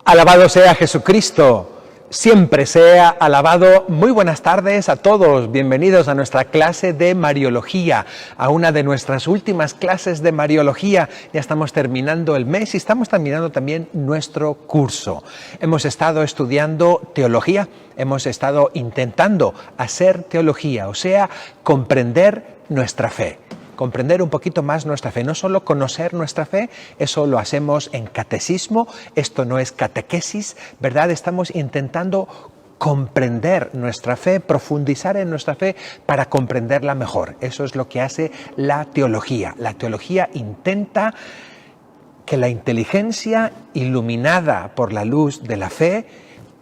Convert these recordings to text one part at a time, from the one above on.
Alabado sea Jesucristo, siempre sea alabado. Muy buenas tardes a todos, bienvenidos a nuestra clase de Mariología, a una de nuestras últimas clases de Mariología. Ya estamos terminando el mes y estamos terminando también nuestro curso. Hemos estado estudiando teología, hemos estado intentando hacer teología, o sea, comprender nuestra fe. Comprender un poquito más nuestra fe, no solo conocer nuestra fe, eso lo hacemos en catecismo, esto no es catequesis, ¿verdad? Estamos intentando comprender nuestra fe, profundizar en nuestra fe para comprenderla mejor. Eso es lo que hace la teología. La teología intenta que la inteligencia iluminada por la luz de la fe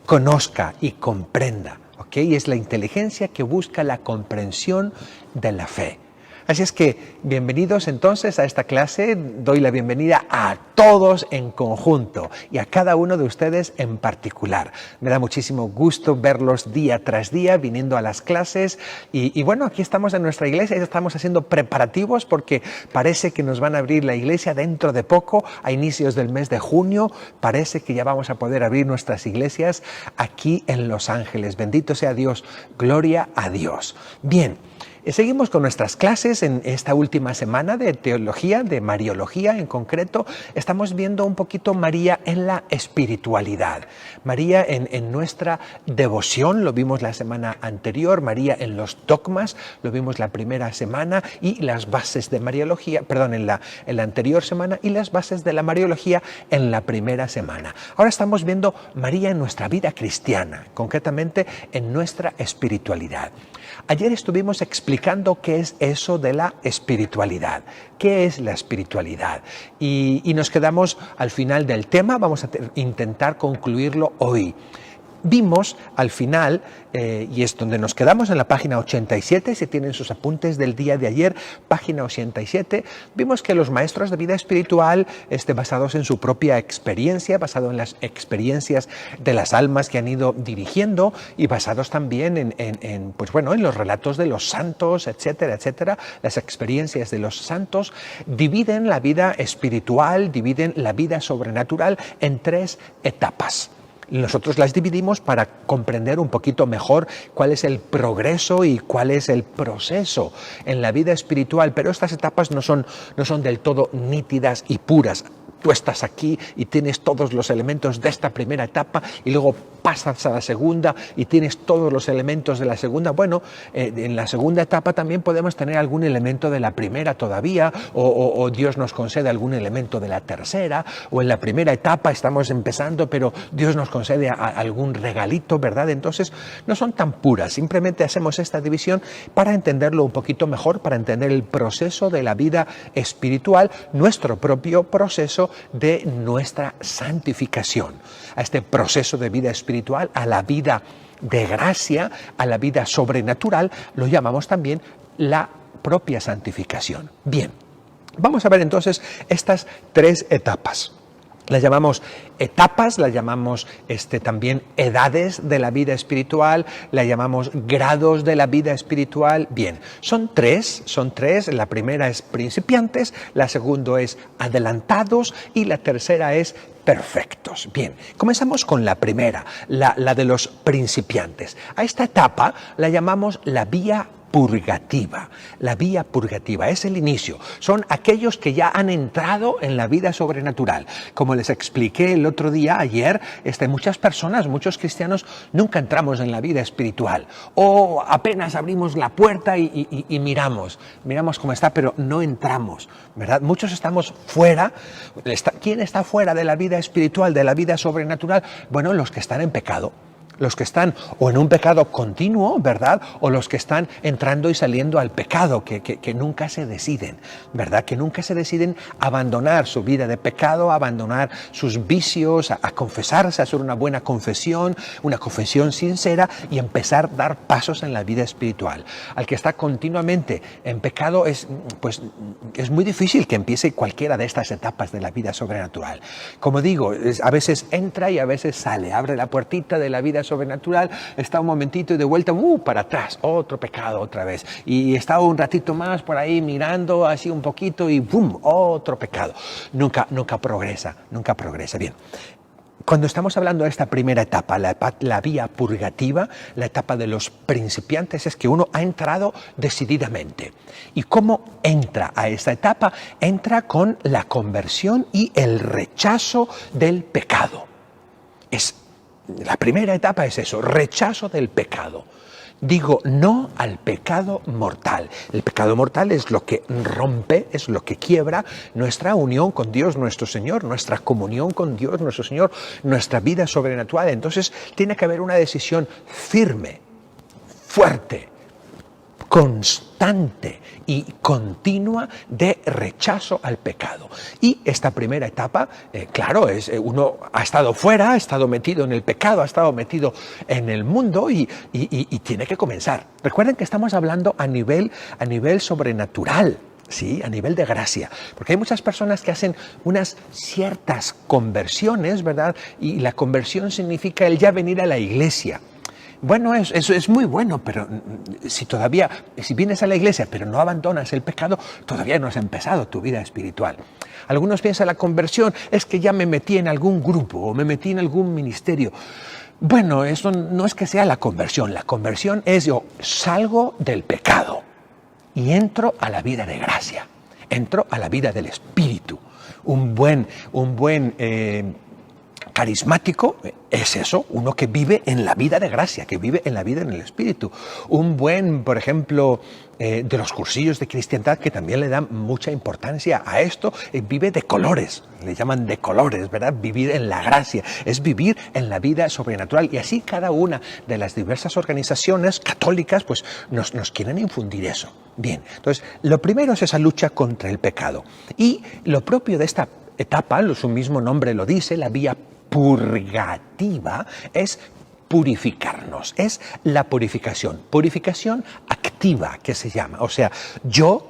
conozca y comprenda, ¿ok? Y es la inteligencia que busca la comprensión de la fe. Así es que bienvenidos entonces a esta clase, doy la bienvenida a todos en conjunto y a cada uno de ustedes en particular. Me da muchísimo gusto verlos día tras día viniendo a las clases y bueno, aquí estamos en nuestra iglesia, ya estamos haciendo preparativos porque parece que nos van a abrir la iglesia dentro de poco, a inicios del mes de junio, parece que ya vamos a poder abrir nuestras iglesias aquí en Los Ángeles. Bendito sea Dios, gloria a Dios. Bien. Seguimos con nuestras clases en esta última semana de teología, de Mariología en concreto. Estamos viendo un poquito María en la espiritualidad. María en nuestra devoción, lo vimos la semana anterior. María en los dogmas, lo vimos la primera semana. Y las bases de Mariología, perdón, en la anterior semana. Y las bases de la Mariología en la primera semana. Ahora estamos viendo María en nuestra vida cristiana, concretamente en nuestra espiritualidad. Ayer estuvimos explicando qué es eso de la espiritualidad. ¿Qué es la espiritualidad? Y nos quedamos al final del tema, vamos a intentar concluirlo hoy. Vimos al final, y es donde nos quedamos en la página 87, si tienen sus apuntes del día de ayer, página 87, vimos que los maestros de vida espiritual, basados en su propia experiencia, basado en las experiencias de las almas que han ido dirigiendo y basados también en los relatos de los santos, etcétera, etcétera, las experiencias de los santos, dividen la vida espiritual, dividen la vida sobrenatural en tres etapas. Nosotros las dividimos para comprender un poquito mejor cuál es el progreso y cuál es el proceso en la vida espiritual, pero estas etapas no son del todo nítidas y puras. Tú estás aquí y tienes todos los elementos de esta primera etapa y luego pasas a la segunda y tienes todos los elementos de la segunda. Bueno, en la segunda etapa también podemos tener algún elemento de la primera todavía o Dios nos concede algún elemento de la tercera, o en la primera etapa estamos empezando pero Dios nos concede algún regalito, ¿verdad? Entonces no son tan puras, simplemente hacemos esta división para entenderlo un poquito mejor, para entender el proceso de la vida espiritual, nuestro propio proceso de nuestra santificación, a este proceso de vida espiritual, a la vida de gracia, a la vida sobrenatural, lo llamamos también la propia santificación. Bien, vamos a ver entonces estas tres etapas. Las llamamos etapas, las llamamos también edades de la vida espiritual, la llamamos grados de la vida espiritual. Bien, son tres. La primera es principiantes, la segunda es adelantados y la tercera es perfectos. Bien, comenzamos con la primera, la de los principiantes. A esta etapa la llamamos la vía purgativa. La vía purgativa es el inicio. Son aquellos que ya han entrado en la vida sobrenatural. Como les expliqué el otro día, ayer, muchas personas, muchos cristianos, nunca entramos en la vida espiritual. O apenas abrimos la puerta y miramos cómo está, pero no entramos, ¿verdad? Muchos estamos fuera. ¿Quién está fuera de la vida espiritual, de la vida sobrenatural? Bueno, los que están en pecado. Los que están o en un pecado continuo, ¿verdad? O los que están entrando y saliendo al pecado, que nunca se deciden, ¿verdad? Que nunca se deciden abandonar su vida de pecado, abandonar sus vicios, a confesarse, a hacer una buena confesión, una confesión sincera y empezar a dar pasos en la vida espiritual. Al que está continuamente en pecado es muy difícil que empiece cualquiera de estas etapas de la vida sobrenatural. Como digo, a veces entra y a veces sale, abre la puertita de la vida sobrenatural, está un momentito y de vuelta, para atrás, otro pecado otra vez. Y está un ratito más por ahí mirando así un poquito y ¡bum!, otro pecado. Nunca progresa. Bien. Cuando estamos hablando de esta primera etapa, la vía purgativa, la etapa de los principiantes, es que uno ha entrado decididamente. ¿Y cómo entra a esta etapa? Entra con la conversión y el rechazo del pecado. La primera etapa es eso, rechazo del pecado. Digo no al pecado mortal. El pecado mortal es lo que rompe, es lo que quiebra nuestra unión con Dios nuestro Señor, nuestra comunión con Dios nuestro Señor, nuestra vida sobrenatural. Entonces tiene que haber una decisión firme, fuerte, constante y continua de rechazo al pecado. Y esta primera etapa, claro, uno ha estado fuera, ha estado metido en el pecado, ha estado metido en el mundo y tiene que comenzar. Recuerden que estamos hablando a nivel sobrenatural. Sí, a nivel de gracia, porque hay muchas personas que hacen unas ciertas conversiones, ¿verdad? Y la conversión significa el ya venir a la iglesia. Bueno, eso es muy bueno, pero si vienes a la iglesia pero no abandonas el pecado, todavía no has empezado tu vida espiritual. Algunos piensan la conversión es que ya me metí en algún grupo o me metí en algún ministerio. Bueno, eso no es que sea la conversión es yo salgo del pecado y entro a la vida de gracia, entro a la vida del Espíritu. Un buen carismático es eso, uno que vive en la vida de gracia, que vive en la vida en el Espíritu. Un buen, por ejemplo, de los cursillos de cristiandad, que también le dan mucha importancia a esto, vive de colores, le llaman de colores, ¿verdad? Vivir en la gracia, es vivir en la vida sobrenatural. Y así cada una de las diversas organizaciones católicas pues nos quieren infundir eso. Bien, entonces lo primero es esa lucha contra el pecado. Y lo propio de esta etapa, su mismo nombre lo dice, la vía purgativa, es purificarnos, es la purificación activa que se llama. O sea, yo,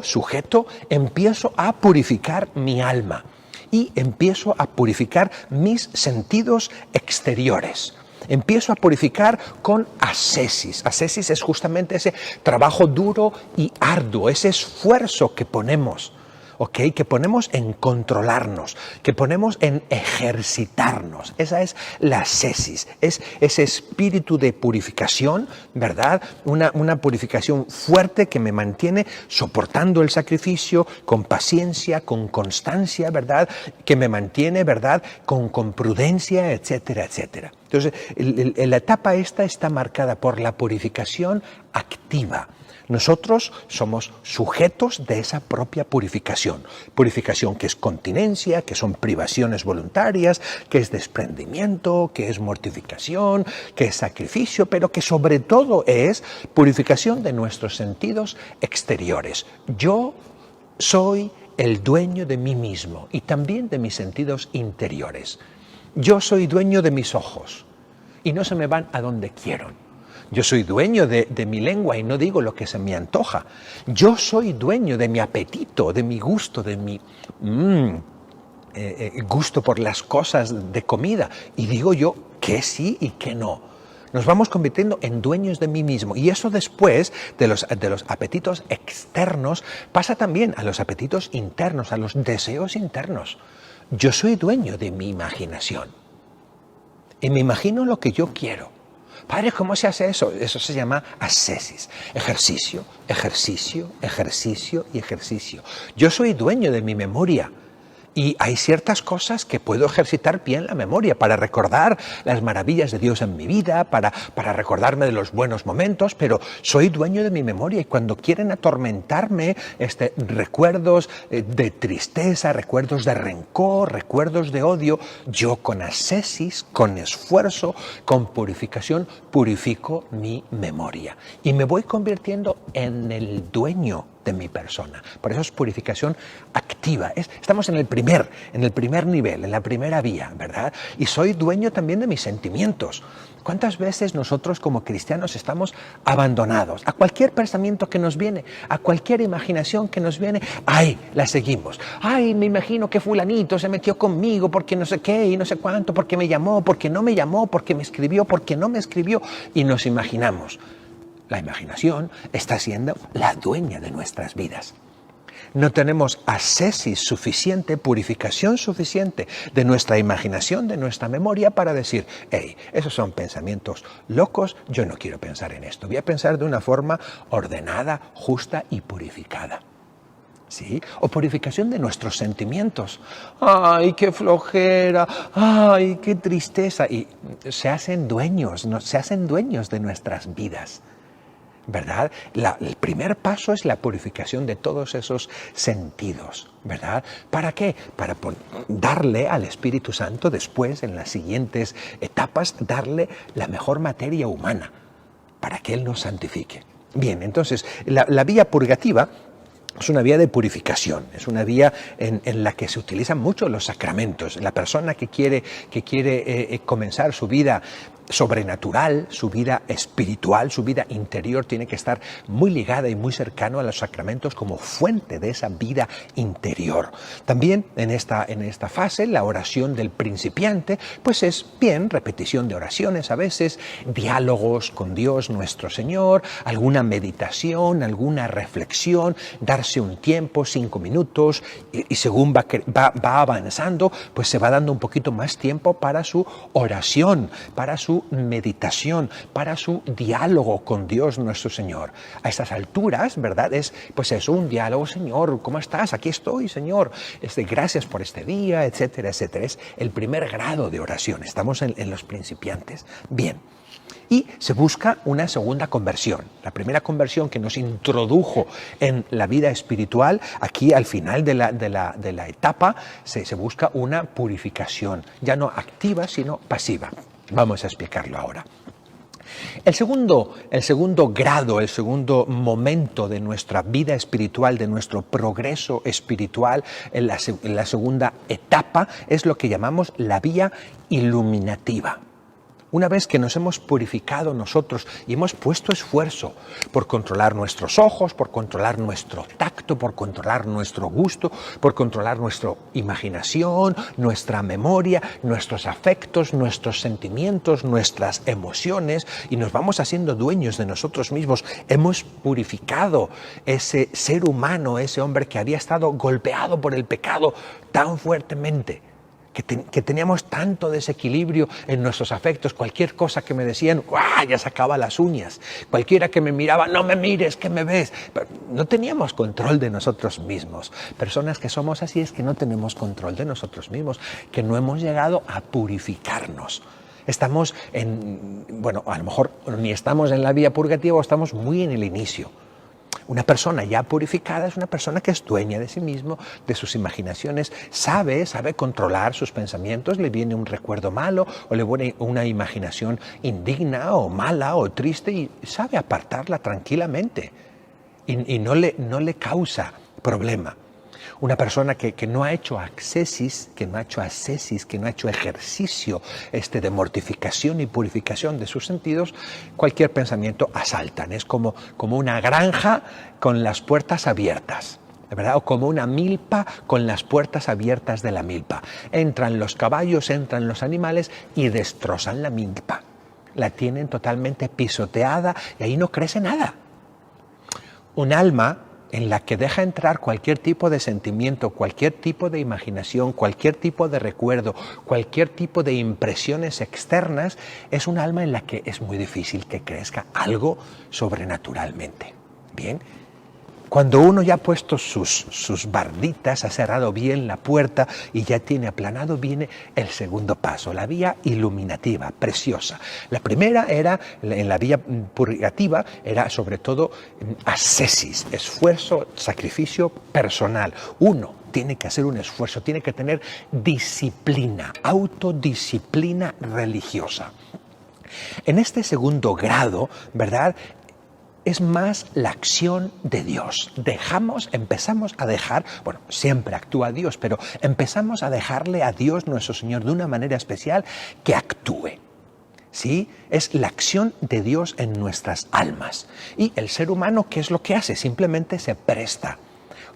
sujeto, empiezo a purificar mi alma y empiezo a purificar mis sentidos exteriores. Empiezo a purificar con ascesis. Ascesis es justamente ese trabajo duro y arduo, ese esfuerzo que ponemos. Que ponemos en controlarnos, que ponemos en ejercitarnos. Esa es la ascesis, es ese espíritu de purificación, ¿verdad? Una purificación fuerte que me mantiene soportando el sacrificio con paciencia, con constancia, ¿verdad? Que me mantiene, ¿verdad? Con prudencia, etcétera, etcétera. Entonces, la etapa esta está marcada por la purificación activa. Nosotros somos sujetos de esa propia purificación. Purificación que es continencia, que son privaciones voluntarias, que es desprendimiento, que es mortificación, que es sacrificio, pero que sobre todo es purificación de nuestros sentidos exteriores. Yo soy el dueño de mí mismo y también de mis sentidos interiores. Yo soy dueño de mis ojos y no se me van a donde quiero. Yo soy dueño de mi lengua y no digo lo que se me antoja. Yo soy dueño de mi apetito, de mi gusto, de mi gusto por las cosas de comida. Y digo yo que sí y que no. Nos vamos convirtiendo en dueños de mí mismo. Y eso después de los apetitos externos pasa también a los apetitos internos, a los deseos internos. Yo soy dueño de mi imaginación. Y me imagino lo que yo quiero. Padre, ¿cómo se hace eso? Eso se llama ascesis. Ejercicio, ejercicio, ejercicio y ejercicio. Yo soy dueño de mi memoria. Y hay ciertas cosas que puedo ejercitar bien la memoria para recordar las maravillas de Dios en mi vida, para recordarme de los buenos momentos, pero soy dueño de mi memoria y cuando quieren atormentarme recuerdos de tristeza, recuerdos de rencor, recuerdos de odio, yo con ascesis, con esfuerzo, con purificación, purifico mi memoria y me voy convirtiendo en el dueño de mi persona. Por eso es purificación activa. Estamos en el primer nivel, en la primera vía, ¿verdad? Y soy dueño también de mis sentimientos. ¿Cuántas veces nosotros como cristianos estamos abandonados a cualquier pensamiento que nos viene, a cualquier imaginación que nos viene? ¡Ay! La seguimos. ¡Ay! Me imagino que fulanito se metió conmigo porque no sé qué y no sé cuánto, porque me llamó, porque no me llamó, porque me escribió, porque no me escribió. Y nos imaginamos. La imaginación está siendo la dueña de nuestras vidas. No tenemos ascesis suficiente, purificación suficiente de nuestra imaginación, de nuestra memoria para decir, hey, esos son pensamientos locos, yo no quiero pensar en esto. Voy a pensar de una forma ordenada, justa y purificada. ¿Sí? O purificación de nuestros sentimientos. ¡Ay, qué flojera! ¡Ay, qué tristeza! Y se hacen dueños de nuestras vidas. ¿Verdad? El primer paso es la purificación de todos esos sentidos, ¿verdad? ¿Para qué? Para darle al Espíritu Santo después, en las siguientes etapas, darle la mejor materia humana, para que Él nos santifique. Bien, entonces, la vía purgativa es una vía de purificación, es una vía en la que se utilizan mucho los sacramentos. La persona que quiere comenzar su vida sobrenatural, su vida espiritual, su vida interior, tiene que estar muy ligada y muy cercano a los sacramentos como fuente de esa vida interior. También en esta fase, la oración del principiante, pues es bien repetición de oraciones a veces, diálogos con Dios nuestro Señor, alguna meditación, alguna reflexión, darse un tiempo, 5 minutos, y según va avanzando, pues se va dando un poquito más tiempo para su oración, para su meditación, para su diálogo con Dios nuestro Señor. A estas alturas, ¿verdad? Es un diálogo, Señor, ¿cómo estás? Aquí estoy, Señor. Gracias por este día, etcétera, etcétera. Es el primer grado de oración. Estamos en los principiantes. Bien. Y se busca una segunda conversión. La primera conversión que nos introdujo en la vida espiritual, aquí al final de la etapa, se busca una purificación, ya no activa, sino pasiva. Vamos a explicarlo ahora. El segundo grado, el segundo momento de nuestra vida espiritual, de nuestro progreso espiritual, en la segunda etapa, es lo que llamamos la vía iluminativa. Una vez que nos hemos purificado nosotros y hemos puesto esfuerzo por controlar nuestros ojos, por controlar nuestro tacto, por controlar nuestro gusto, por controlar nuestra imaginación, nuestra memoria, nuestros afectos, nuestros sentimientos, nuestras emociones, y nos vamos haciendo dueños de nosotros mismos, hemos purificado ese ser humano, ese hombre que había estado golpeado por el pecado tan fuertemente, que teníamos tanto desequilibrio en nuestros afectos. Cualquier cosa que me decían, ¡guau!, ya sacaba las uñas. Cualquiera que me miraba, no me mires, que me ves. Pero no teníamos control de nosotros mismos. Personas que somos así es que no tenemos control de nosotros mismos, que no hemos llegado a purificarnos. Estamos a lo mejor ni estamos en la vía purgativa o estamos muy en el inicio. Una persona ya purificada es una persona que es dueña de sí mismo, de sus imaginaciones, sabe controlar sus pensamientos, le viene un recuerdo malo o le viene una imaginación indigna o mala o triste y sabe apartarla tranquilamente y no le causa problema. Una persona que no ha hecho ascesis, que no ha hecho ejercicio de mortificación y purificación de sus sentidos, cualquier pensamiento asaltan. Es como una granja con las puertas abiertas, ¿verdad? O como una milpa con las puertas abiertas de la milpa. Entran los caballos, entran los animales y destrozan la milpa. La tienen totalmente pisoteada y ahí no crece nada. Un alma en la que deja entrar cualquier tipo de sentimiento, cualquier tipo de imaginación, cualquier tipo de recuerdo, cualquier tipo de impresiones externas, es un alma en la que es muy difícil que crezca algo sobrenaturalmente. Bien. Cuando uno ya ha puesto sus barditas, ha cerrado bien la puerta y ya tiene aplanado, viene el segundo paso, la vía iluminativa, preciosa. La primera era, en la vía purgativa, era sobre todo ascesis, esfuerzo, sacrificio personal. Uno tiene que hacer un esfuerzo, tiene que tener disciplina, autodisciplina religiosa. En este segundo grado, ¿verdad?, es más la acción de Dios. Empezamos a dejar, siempre actúa Dios, pero empezamos a dejarle a Dios nuestro Señor de una manera especial que actúe. ¿Sí? Es la acción de Dios en nuestras almas. Y el ser humano, ¿qué es lo que hace? Simplemente se presta,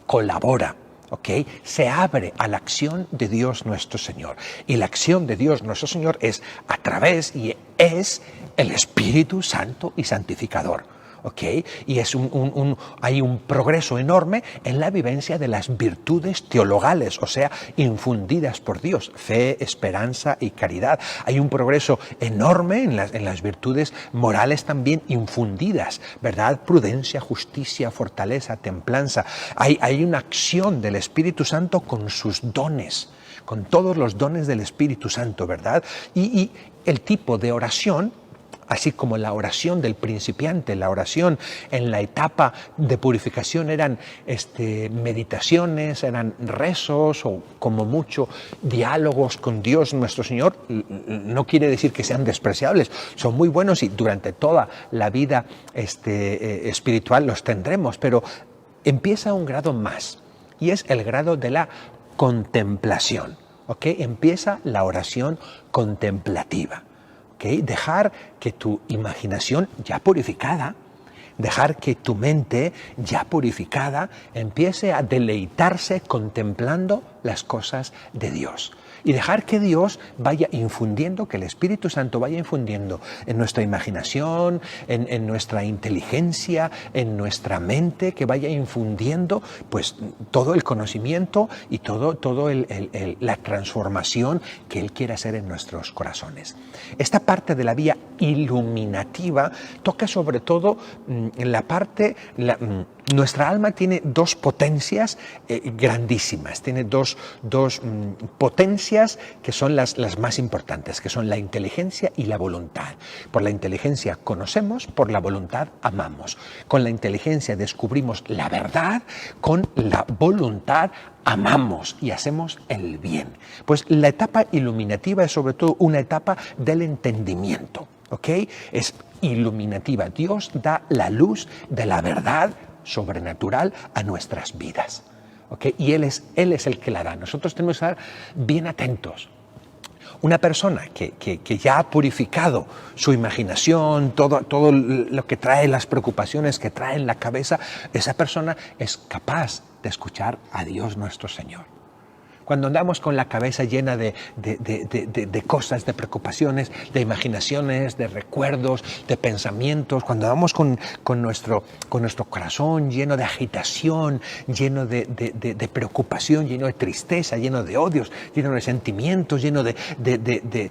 colabora. ¿Okay? Se abre a la acción de Dios nuestro Señor. Y la acción de Dios nuestro Señor es a través y es el Espíritu Santo y santificador. ¿ok? Y hay un progreso enorme en la vivencia de las virtudes teologales, o sea, infundidas por Dios, fe, esperanza y caridad. Hay un progreso enorme en las virtudes morales también infundidas, ¿verdad? Prudencia, justicia, fortaleza, templanza. Hay una acción del Espíritu Santo con sus dones, con todos los dones del Espíritu Santo, ¿verdad? Y el tipo de oración, así como la oración del principiante, la oración en la etapa de purificación eran meditaciones, eran rezos o como mucho diálogos con Dios nuestro Señor. No quiere decir que sean despreciables, son muy buenos y durante toda la vida espiritual los tendremos, pero empieza un grado más y es el grado de la contemplación, ¿ok? Empieza la oración contemplativa. ¿Okay? Dejar que tu imaginación ya purificada, dejar que tu mente ya purificada empiece a deleitarse contemplando las cosas de Dios. Y dejar que Dios vaya infundiendo, que el Espíritu Santo vaya infundiendo en nuestra imaginación, en nuestra inteligencia, en nuestra mente, que vaya infundiendo pues todo el conocimiento y todo la transformación que Él quiere hacer en nuestros corazones. Esta parte de la vía iluminativa toca sobre todo en la parte... Nuestra alma tiene dos potencias grandísimas, tiene dos potencias que son las más importantes, que son la inteligencia y la voluntad. Por la inteligencia conocemos, por la voluntad amamos. Con la inteligencia descubrimos la verdad, con la voluntad amamos y hacemos el bien. Pues la etapa iluminativa es sobre todo una etapa del entendimiento, ¿ok? Es iluminativa. Dios da la luz de la verdad sobrenatural a nuestras vidas, ¿okay? Y Él es el que la da. Nosotros tenemos que estar bien atentos. Una persona que ya ha purificado su imaginación, todo lo que trae, las preocupaciones que trae en la cabeza, esa persona es capaz de escuchar a Dios nuestro Señor. Cuando andamos con la cabeza llena de cosas, de preocupaciones, de imaginaciones, de recuerdos, de pensamientos, cuando andamos con nuestro corazón lleno de agitación, lleno de preocupación, lleno de tristeza, lleno de odios, lleno de sentimientos, lleno de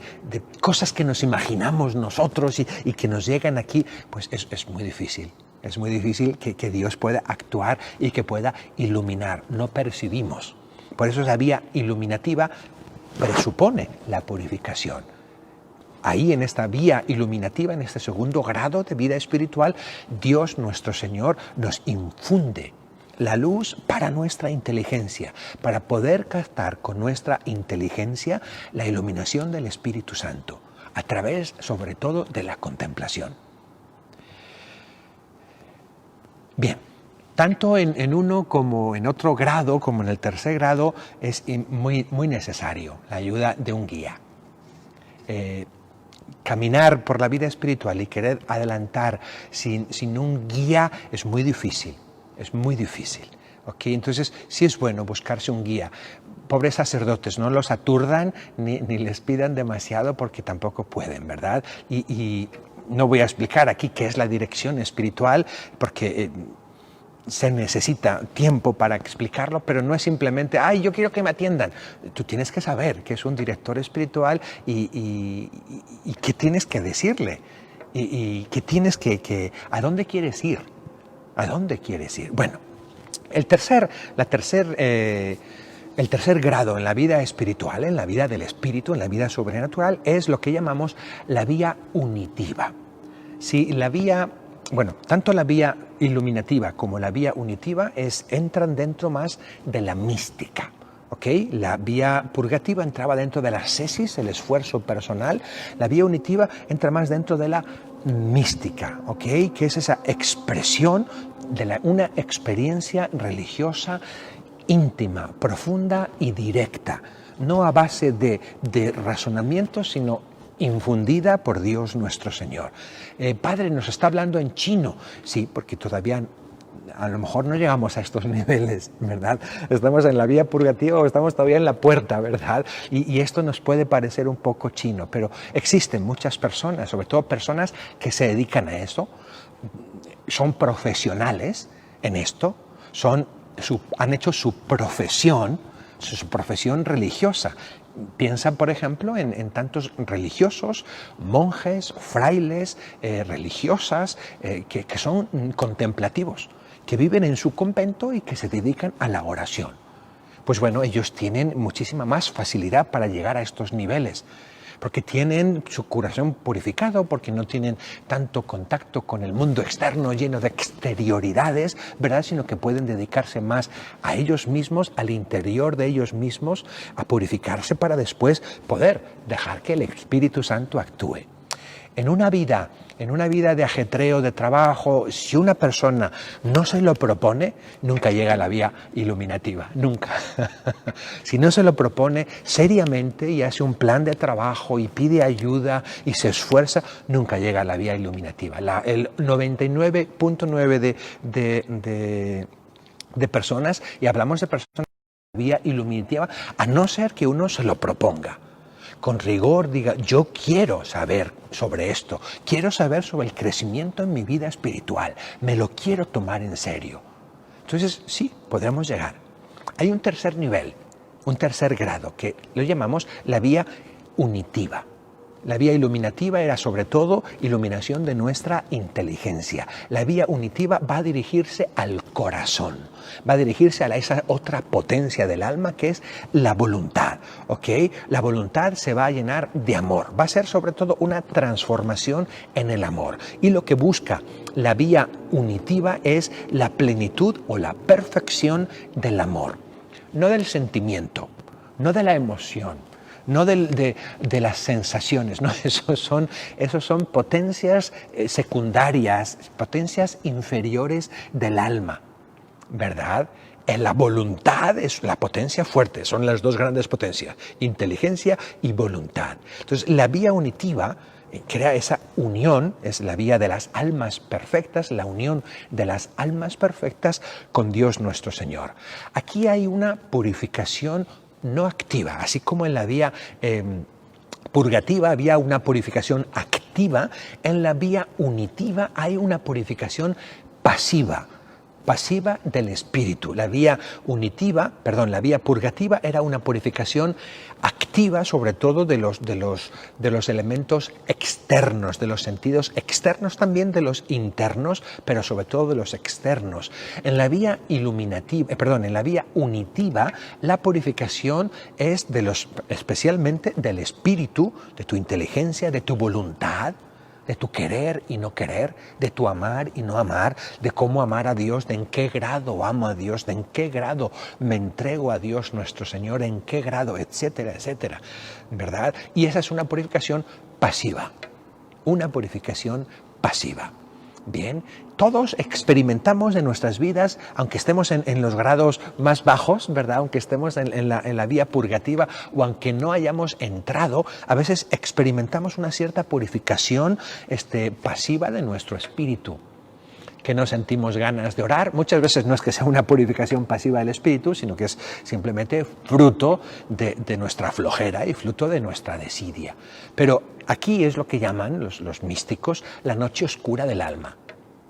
cosas que nos imaginamos nosotros y que nos llegan aquí, pues es muy difícil. Es muy difícil que Dios pueda actuar y que pueda iluminar. No percibimos. Por eso esa vía iluminativa presupone la purificación. Ahí en esta vía iluminativa, en este segundo grado de vida espiritual, Dios nuestro Señor nos infunde la luz para nuestra inteligencia, para poder captar con nuestra inteligencia la iluminación del Espíritu Santo, a través sobre todo de la contemplación. Bien. Tanto en uno como en otro grado, como en el tercer grado, es muy, muy necesario la ayuda de un guía. Caminar por la vida espiritual y querer adelantar sin un guía es muy difícil, ¿okay? Entonces sí es bueno buscarse un guía. Pobres sacerdotes, no los aturdan ni les pidan demasiado porque tampoco pueden, ¿verdad? Y no voy a explicar aquí qué es la dirección espiritual porque... se necesita tiempo para explicarlo, pero no es simplemente, ¡ay, yo quiero que me atiendan! Tú tienes que saber que es un director espiritual y qué tienes que decirle y qué tienes ¿a dónde quieres ir? ¿A dónde quieres ir? Bueno, el tercer grado en la vida espiritual, en la vida del espíritu, en la vida sobrenatural, es lo que llamamos la vía unitiva. Si la vía... Bueno, tanto la vía iluminativa como la vía unitiva entran dentro más de la mística, ¿ok? La vía purgativa entraba dentro de la ascesis, el esfuerzo personal. La vía unitiva entra más dentro de la mística, ¿ok? Que es esa expresión de una experiencia religiosa íntima, profunda y directa, no a base de razonamiento, sino infundida por Dios nuestro Señor. Padre, nos está hablando en chino. Sí, porque todavía a lo mejor no llegamos a estos niveles, ¿verdad? Estamos en la vía purgativa o estamos todavía en la puerta, ¿verdad? Y esto nos puede parecer un poco chino, pero existen muchas personas, sobre todo personas que se dedican a eso, son profesionales en esto, han hecho su profesión religiosa. Piensan, por ejemplo, en tantos religiosos, monjes, frailes, religiosas, que son contemplativos, que viven en su convento y que se dedican a la oración. Pues bueno, ellos tienen muchísima más facilidad para llegar a estos niveles, porque tienen su corazón purificado, porque no tienen tanto contacto con el mundo externo lleno de exterioridades, ¿verdad? Sino que pueden dedicarse más a ellos mismos, al interior de ellos mismos, a purificarse para después poder dejar que el Espíritu Santo actúe. En una vida de ajetreo, de trabajo, si una persona no se lo propone, nunca llega a la vía iluminativa, nunca. Si no se lo propone seriamente y hace un plan de trabajo y pide ayuda y se esfuerza, nunca llega a la vía iluminativa. El 99.9 de personas, y hablamos de personas en la vía iluminativa, a no ser que uno se lo proponga. Con rigor diga, yo quiero saber sobre esto, quiero saber sobre el crecimiento en mi vida espiritual, me lo quiero tomar en serio. Entonces sí, podremos llegar. Hay un tercer nivel, un tercer grado, que lo llamamos la vía unitiva. La vía iluminativa era sobre todo iluminación de nuestra inteligencia. La vía unitiva va a dirigirse al corazón, va a dirigirse a esa otra potencia del alma que es la voluntad. ¿Ok? La voluntad se va a llenar de amor, va a ser sobre todo una transformación en el amor. Y lo que busca la vía unitiva es la plenitud o la perfección del amor, no del sentimiento, no de la emoción, no de las sensaciones, ¿no? Esos son potencias secundarias, potencias inferiores del alma, ¿verdad? La voluntad es la potencia fuerte, son las dos grandes potencias, inteligencia y voluntad. Entonces, la vía unitiva crea esa unión, es la vía de las almas perfectas, la unión de las almas perfectas con Dios nuestro Señor. Aquí hay una purificación no activa, así como en la vía purgativa había una purificación activa, en la vía unitiva hay una purificación pasiva del espíritu. La vía purgativa era una purificación activa, sobre todo de los elementos externos, de los sentidos externos, también de los internos, pero sobre todo de los externos. En la vía unitiva, la purificación es especialmente del espíritu, de tu inteligencia, de tu voluntad, de tu querer y no querer, de tu amar y no amar, de cómo amar a Dios, de en qué grado amo a Dios, de en qué grado me entrego a Dios nuestro Señor, en qué grado, etcétera, etcétera, ¿verdad? Y esa es una purificación pasiva, Bien, todos experimentamos en nuestras vidas, aunque estemos en los grados más bajos, ¿verdad? Aunque estemos en la vía purgativa o aunque no hayamos entrado, a veces experimentamos una cierta purificación pasiva de nuestro espíritu, que no sentimos ganas de orar. Muchas veces no es que sea una purificación pasiva del espíritu, sino que es simplemente fruto de nuestra flojera y fruto de nuestra desidia. Pero aquí es lo que llaman los místicos la noche oscura del alma.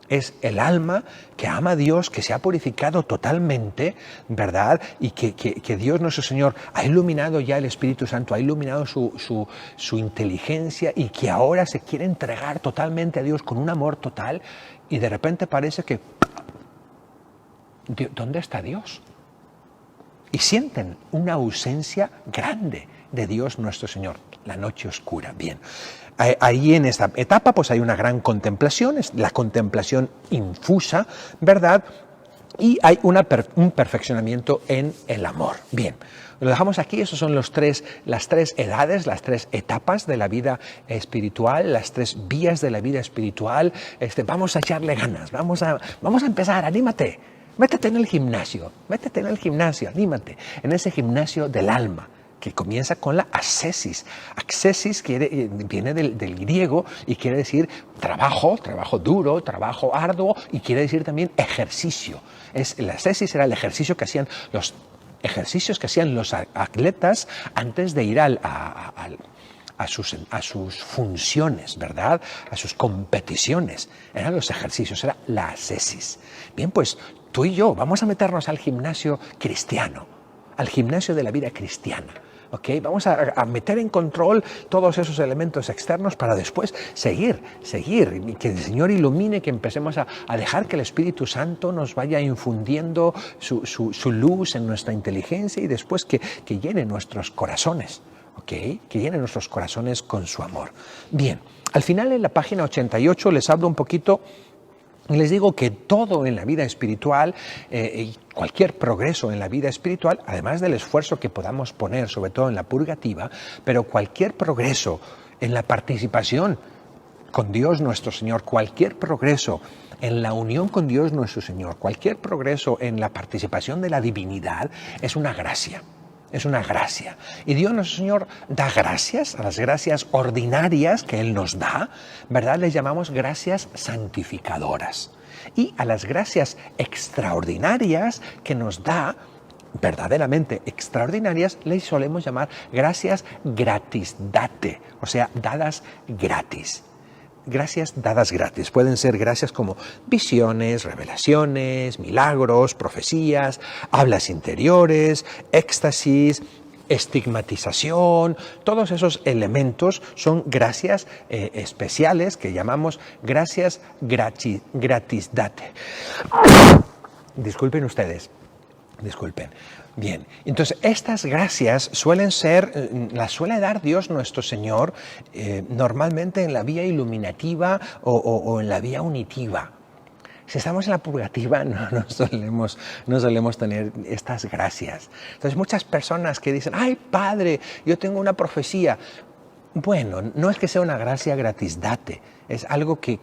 Es el alma que ama a Dios, que se ha purificado totalmente, ¿verdad? Y que Dios nuestro Señor ha iluminado ya, el Espíritu Santo ha iluminado su inteligencia, y que ahora se quiere entregar totalmente a Dios con un amor total, y de repente parece que ¿dónde está Dios? Y sienten una ausencia grande de Dios nuestro Señor, la noche oscura. Bien, ahí en esta etapa pues hay una gran contemplación, es la contemplación infusa, ¿verdad? Y hay un perfeccionamiento en el amor. Bien, lo dejamos aquí. Esos son las tres edades, las tres etapas de la vida espiritual, las tres vías de la vida espiritual. Vamos a echarle ganas, vamos a empezar, anímate. Métete en el gimnasio, anímate, en ese gimnasio del alma, que comienza con la ascesis. Ascesis viene del griego y quiere decir trabajo duro, trabajo arduo, y quiere decir también ejercicio. La ascesis era el ejercicio que hacían los atletas antes de ir a sus funciones, ¿verdad? A sus competiciones. Eran los ejercicios, era la ascesis. Bien, pues tú y yo vamos a meternos al gimnasio cristiano, al gimnasio de la vida cristiana. ¿Okay? Vamos a meter en control todos esos elementos externos para después seguir, y que el Señor ilumine, que empecemos a dejar que el Espíritu Santo nos vaya infundiendo su luz en nuestra inteligencia y después que llene nuestros corazones, ¿okay? Que llene nuestros corazones con su amor. Bien, al final en la página 88 les hablo un poquito. Y les digo que todo en la vida espiritual, cualquier progreso en la vida espiritual, además del esfuerzo que podamos poner, sobre todo en la purgativa, pero cualquier progreso en la participación con Dios nuestro Señor, cualquier progreso en la unión con Dios nuestro Señor, cualquier progreso en la participación de la divinidad, es una gracia. Es una gracia. Y Dios nuestro Señor da gracias, a las gracias ordinarias que Él nos da, ¿verdad? Les llamamos gracias santificadoras. Y a las gracias extraordinarias que nos da, verdaderamente extraordinarias, les solemos llamar gracias gratis date, o sea, dadas gratis. Gracias dadas gratis. Pueden ser gracias como visiones, revelaciones, milagros, profecías, hablas interiores, éxtasis, estigmatización. Todos esos elementos son gracias especiales que llamamos gracias gratis date. Disculpen ustedes. Disculpen. Bien, entonces estas gracias las suele dar Dios nuestro Señor normalmente en la vía iluminativa o en la vía unitiva. Si estamos en la purgativa no solemos tener estas gracias. Entonces muchas personas que dicen, ¡ay, Padre, yo tengo una profecía! Bueno, no es que sea una gracia gratis date, es algo que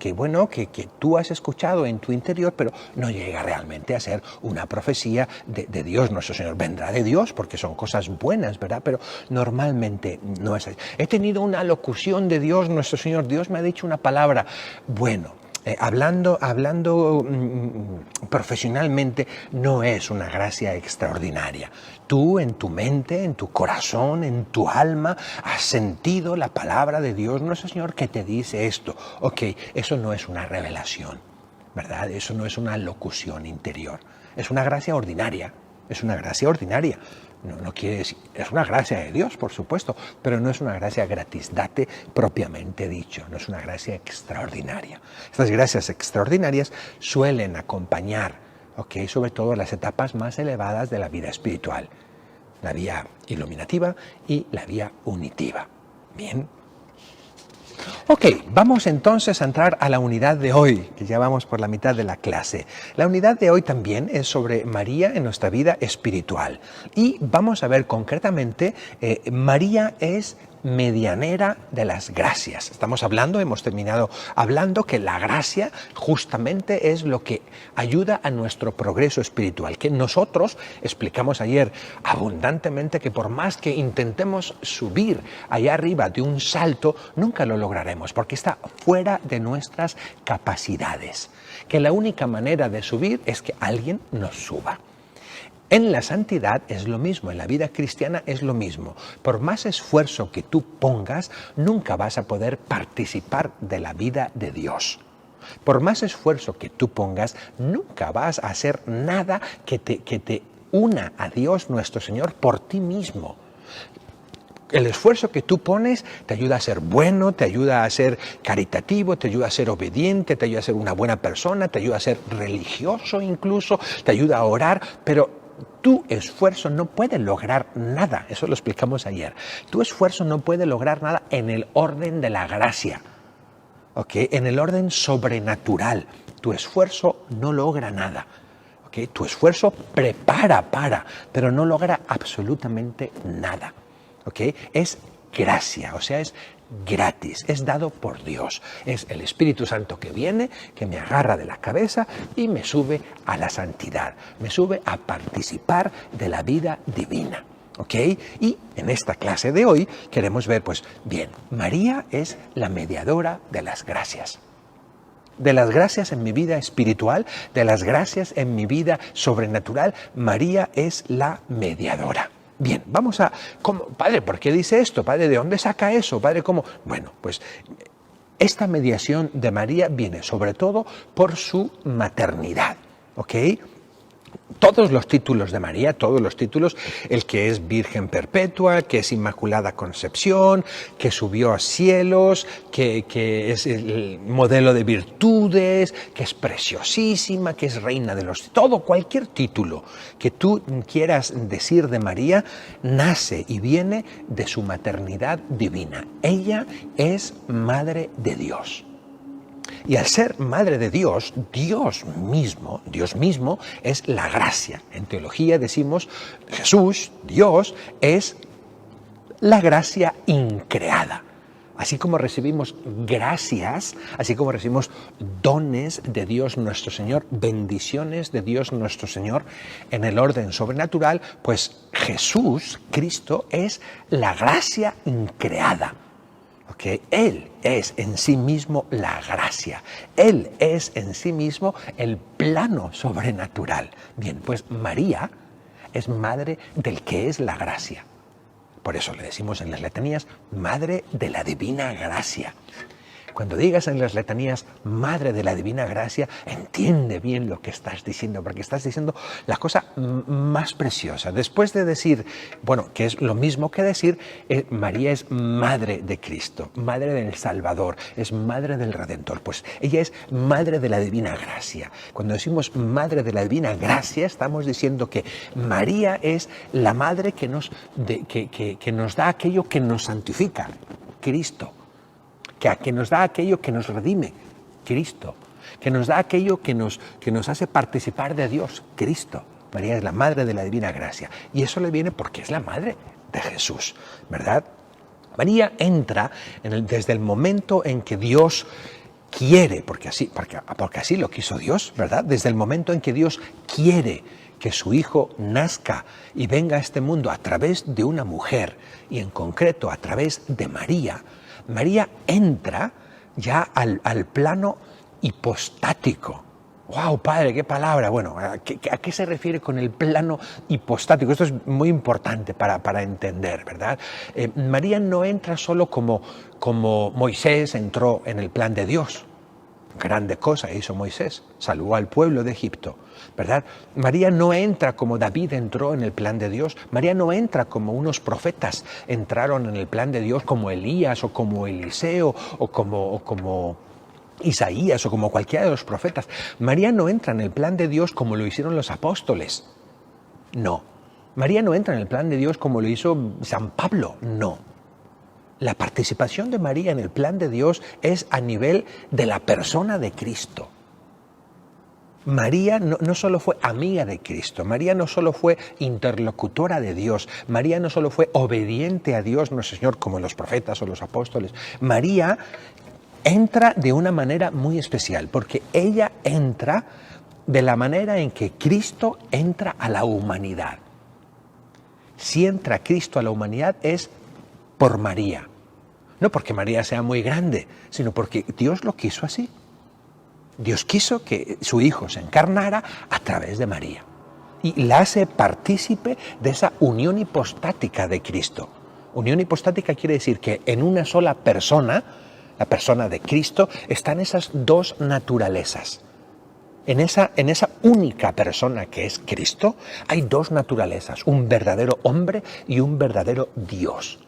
tú has escuchado en tu interior, pero no llega realmente a ser una profecía de Dios nuestro Señor. Vendrá de Dios porque son cosas buenas, ¿verdad? Pero normalmente no es así. He tenido una locución de Dios nuestro Señor, Dios me ha dicho una palabra. Bueno, hablando profesionalmente, no es una gracia extraordinaria. Tú en tu mente, en tu corazón, en tu alma, has sentido la palabra de Dios nuestro Señor que te dice esto. Ok, eso no es una revelación, ¿verdad? Eso no es una locución interior. Es una gracia ordinaria, es una gracia ordinaria. No quiere decir, es una gracia de Dios, por supuesto, pero no es una gracia gratis date propiamente dicho, no es una gracia extraordinaria. Estas gracias extraordinarias suelen acompañar, sobre todo las etapas más elevadas de la vida espiritual, la vía iluminativa y la vía unitiva. Bien. Ok, vamos entonces a entrar a la unidad de hoy, que ya vamos por la mitad de la clase. La unidad de hoy también es sobre María en nuestra vida espiritual. Y vamos a ver concretamente, María es medianera de las gracias. Hemos terminado hablando que la gracia justamente es lo que ayuda a nuestro progreso espiritual, que nosotros explicamos ayer abundantemente que por más que intentemos subir allá arriba de un salto, nunca lo lograremos porque está fuera de nuestras capacidades, que la única manera de subir es que alguien nos suba. En la santidad es lo mismo, en la vida cristiana es lo mismo. Por más esfuerzo que tú pongas, nunca vas a poder participar de la vida de Dios. Por más esfuerzo que tú pongas, nunca vas a hacer nada que te una a Dios nuestro Señor por ti mismo. El esfuerzo que tú pones te ayuda a ser bueno, te ayuda a ser caritativo, te ayuda a ser obediente, te ayuda a ser una buena persona, te ayuda a ser religioso incluso, te ayuda a orar, pero tu esfuerzo no puede lograr nada, eso lo explicamos ayer. Tu esfuerzo no puede lograr nada en el orden de la gracia, en el orden sobrenatural. Tu esfuerzo no logra nada. Tu esfuerzo prepara pero no logra absolutamente nada. Es gracia, o sea, es gratis, es dado por Dios. Es el Espíritu Santo que viene, que me agarra de la cabeza y me sube a la santidad, me sube a participar de la vida divina. Y en esta clase de hoy queremos ver, María es la mediadora de las gracias. De las gracias en mi vida espiritual, de las gracias en mi vida sobrenatural, María es la mediadora. Bien, vamos a... Padre, ¿por qué dice esto? Padre, ¿de dónde saca eso? Padre, ¿cómo? Bueno, pues esta mediación de María viene sobre todo por su maternidad, ¿ok? Todos los títulos de María, todos los títulos, el que es Virgen Perpetua, que es Inmaculada Concepción, que subió a cielos, que es el modelo de virtudes, que es preciosísima, que es reina de los... Todo, cualquier título que tú quieras decir de María, nace y viene de su maternidad divina. Ella es Madre de Dios. Y al ser Madre de Dios, Dios mismo es la gracia. En teología decimos, Jesús, Dios, es la gracia increada. Así como recibimos gracias, así como recibimos dones de Dios nuestro Señor, bendiciones de Dios nuestro Señor en el orden sobrenatural, pues Jesús, Cristo, es la gracia increada. Okay. Él es en sí mismo la gracia. Él es en sí mismo el plano sobrenatural. Bien, pues María es madre del que es la gracia. Por eso le decimos en las letanías, Madre de la Divina Gracia. Cuando digas en las letanías, Madre de la Divina Gracia, entiende bien lo que estás diciendo, porque estás diciendo la cosa más preciosa. Después de decir, bueno, que es lo mismo que decir, María es Madre de Cristo, Madre del Salvador, es Madre del Redentor. Pues ella es Madre de la Divina Gracia. Cuando decimos Madre de la Divina Gracia, estamos diciendo que María es la Madre que nos da aquello que nos santifica, Cristo. Que nos da aquello que nos redime, Cristo, que nos da aquello que nos hace participar de Dios, Cristo. María es la Madre de la Divina Gracia. Y eso le viene porque es la Madre de Jesús, ¿verdad? María entra desde el momento en que Dios quiere, porque así lo quiso Dios, ¿verdad? Desde el momento en que Dios quiere que su Hijo nazca y venga a este mundo a través de una mujer, y en concreto a través de María, María entra ya al plano hipostático. ¡Wow, Padre, qué palabra! Bueno, ¿a qué se refiere con el plano hipostático? Esto es muy importante para entender, ¿verdad? María no entra solo como Moisés entró en el plan de Dios. Grande cosa hizo Moisés, salvó al pueblo de Egipto, ¿verdad? María no entra como David entró en el plan de Dios. María no entra como unos profetas entraron en el plan de Dios, como Elías o como Eliseo o como Isaías o como cualquiera de los profetas. María no entra en el plan de Dios como lo hicieron los apóstoles. No. María no entra en el plan de Dios como lo hizo San Pablo. No. La participación de María en el plan de Dios es a nivel de la persona de Cristo. María no solo fue amiga de Cristo, María no solo fue interlocutora de Dios, María no solo fue obediente a Dios nuestro Señor como los profetas o los apóstoles. María entra de una manera muy especial, porque ella entra de la manera en que Cristo entra a la humanidad. Si entra Cristo a la humanidad es por María. No porque María sea muy grande, sino porque Dios lo quiso así. Dios quiso que su Hijo se encarnara a través de María y la hace partícipe de esa unión hipostática de Cristo. Unión hipostática quiere decir que en una sola persona, la persona de Cristo, están esas dos naturalezas. En esa única persona que es Cristo hay dos naturalezas, un verdadero hombre y un verdadero Dios.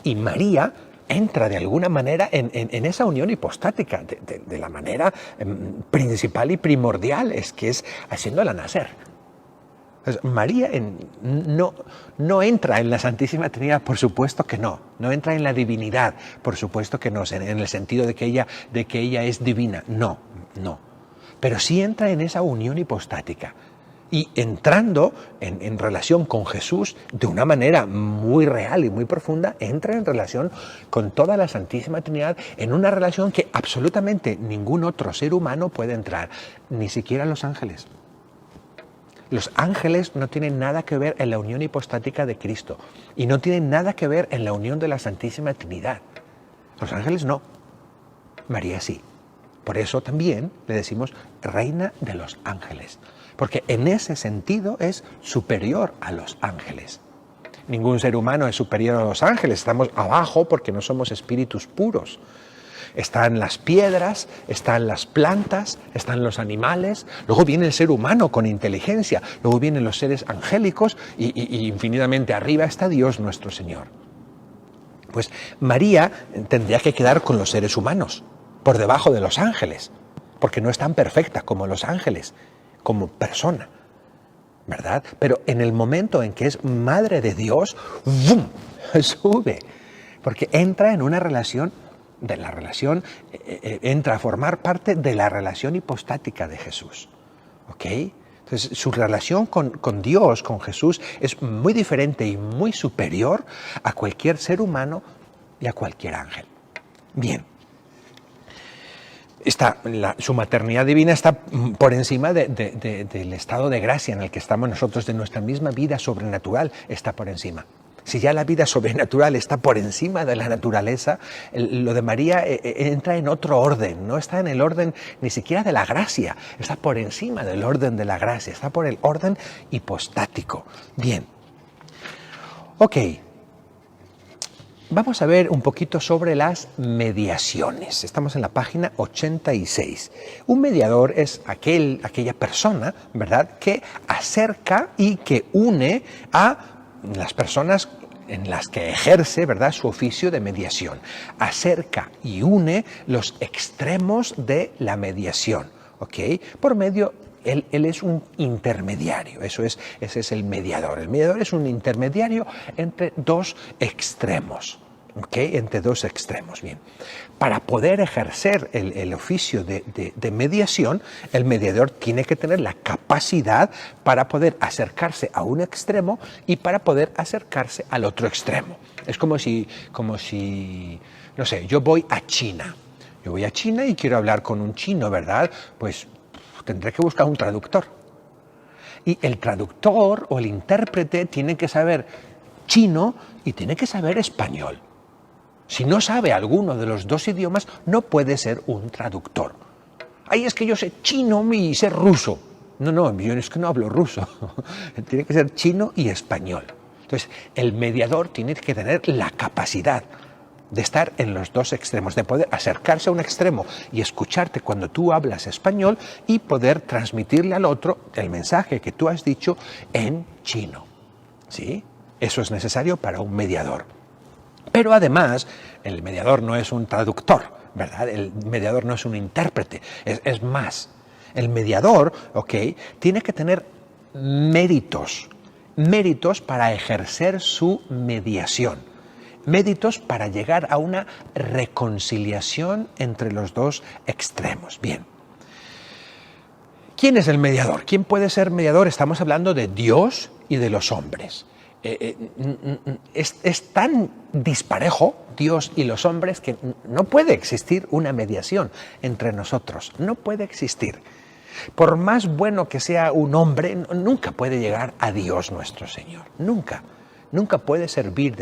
Y María entra de alguna manera en esa unión hipostática, de la manera principal y primordial, que es haciéndola nacer. Entonces, María no entra en la Santísima Trinidad, por supuesto que no entra en la divinidad, por supuesto que no, en el sentido de que ella es divina, no, pero sí entra en esa unión hipostática. Y entrando en relación con Jesús de una manera muy real y muy profunda, entra en relación con toda la Santísima Trinidad, en una relación que absolutamente ningún otro ser humano puede entrar, ni siquiera los ángeles. Los ángeles no tienen nada que ver en la unión hipostática de Cristo y no tienen nada que ver en la unión de la Santísima Trinidad. Los ángeles no, María sí. Por eso también le decimos Reina de los Ángeles. Porque en ese sentido es superior a los ángeles. Ningún ser humano es superior a los ángeles, estamos abajo porque no somos espíritus puros. Están las piedras, están las plantas, están los animales, luego viene el ser humano con inteligencia, luego vienen los seres angélicos y infinitamente arriba está Dios nuestro Señor. Pues María tendría que quedar con los seres humanos, por debajo de los ángeles, porque no es tan perfecta como los ángeles, como persona, ¿verdad? Pero en el momento en que es madre de Dios, ¡bum!, sube, porque entra en una relación, entra a formar parte de la relación hipostática de Jesús, ¿ok? Entonces, su relación con Dios, con Jesús, es muy diferente y muy superior a cualquier ser humano y a cualquier ángel. Bien. Su maternidad divina está por encima del estado de gracia en el que estamos nosotros, de nuestra misma vida sobrenatural, está por encima. Si ya la vida sobrenatural está por encima de la naturaleza, lo de María entra en otro orden, no está en el orden ni siquiera de la gracia, está por encima del orden de la gracia, está por el orden hipostático. Bien, ok, vamos a ver un poquito sobre las mediaciones. Estamos en la página 86. Un mediador es aquella persona, ¿verdad?, que acerca y que une a las personas en las que ejerce, ¿verdad?, su oficio de mediación. Acerca y une los extremos de la mediación, ¿ok? Por medio, él es un intermediario, ese es el mediador. El mediador es un intermediario entre dos extremos, ¿ok? Entre dos extremos, bien. Para poder ejercer el oficio de mediación, el mediador tiene que tener la capacidad para poder acercarse a un extremo y para poder acercarse al otro extremo. Es como si, no sé, yo voy a China. Yo voy a China y quiero hablar con un chino, ¿verdad? Pues tendré que buscar un traductor. Y el traductor o el intérprete tiene que saber chino y tiene que saber español. Si no sabe alguno de los dos idiomas, no puede ser un traductor. Ay, es que yo sé chino y sé ruso. No, yo es que no hablo ruso. Tiene que ser chino y español. Entonces, el mediador tiene que tener la capacidad de estar en los dos extremos, de poder acercarse a un extremo y escucharte cuando tú hablas español y poder transmitirle al otro el mensaje que tú has dicho en chino. ¿Sí? Eso es necesario para un mediador. Pero además, el mediador no es un traductor, ¿verdad? El mediador no es un intérprete, es más. El mediador, ¿ok?, tiene que tener méritos para ejercer su mediación, méritos para llegar a una reconciliación entre los dos extremos. Bien. ¿Quién es el mediador? ¿Quién puede ser mediador? Estamos hablando de Dios y de los hombres. Es tan disparejo Dios y los hombres que no puede existir una mediación entre nosotros, no puede existir. Por más bueno que sea un hombre, nunca puede llegar a Dios nuestro Señor, nunca puede servir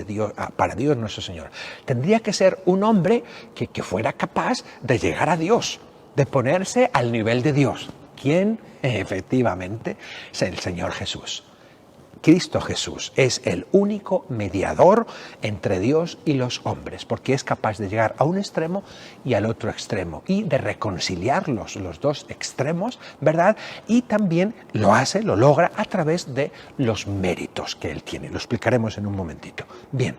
para Dios nuestro Señor. Tendría que ser un hombre que fuera capaz de llegar a Dios, de ponerse al nivel de Dios. ¿Quién? Efectivamente, es el Señor Jesús. Cristo Jesús es el único mediador entre Dios y los hombres, porque es capaz de llegar a un extremo y al otro extremo y de reconciliar los dos extremos, ¿verdad? Y también lo logra a través de los méritos que Él tiene. Lo explicaremos en un momentito. Bien,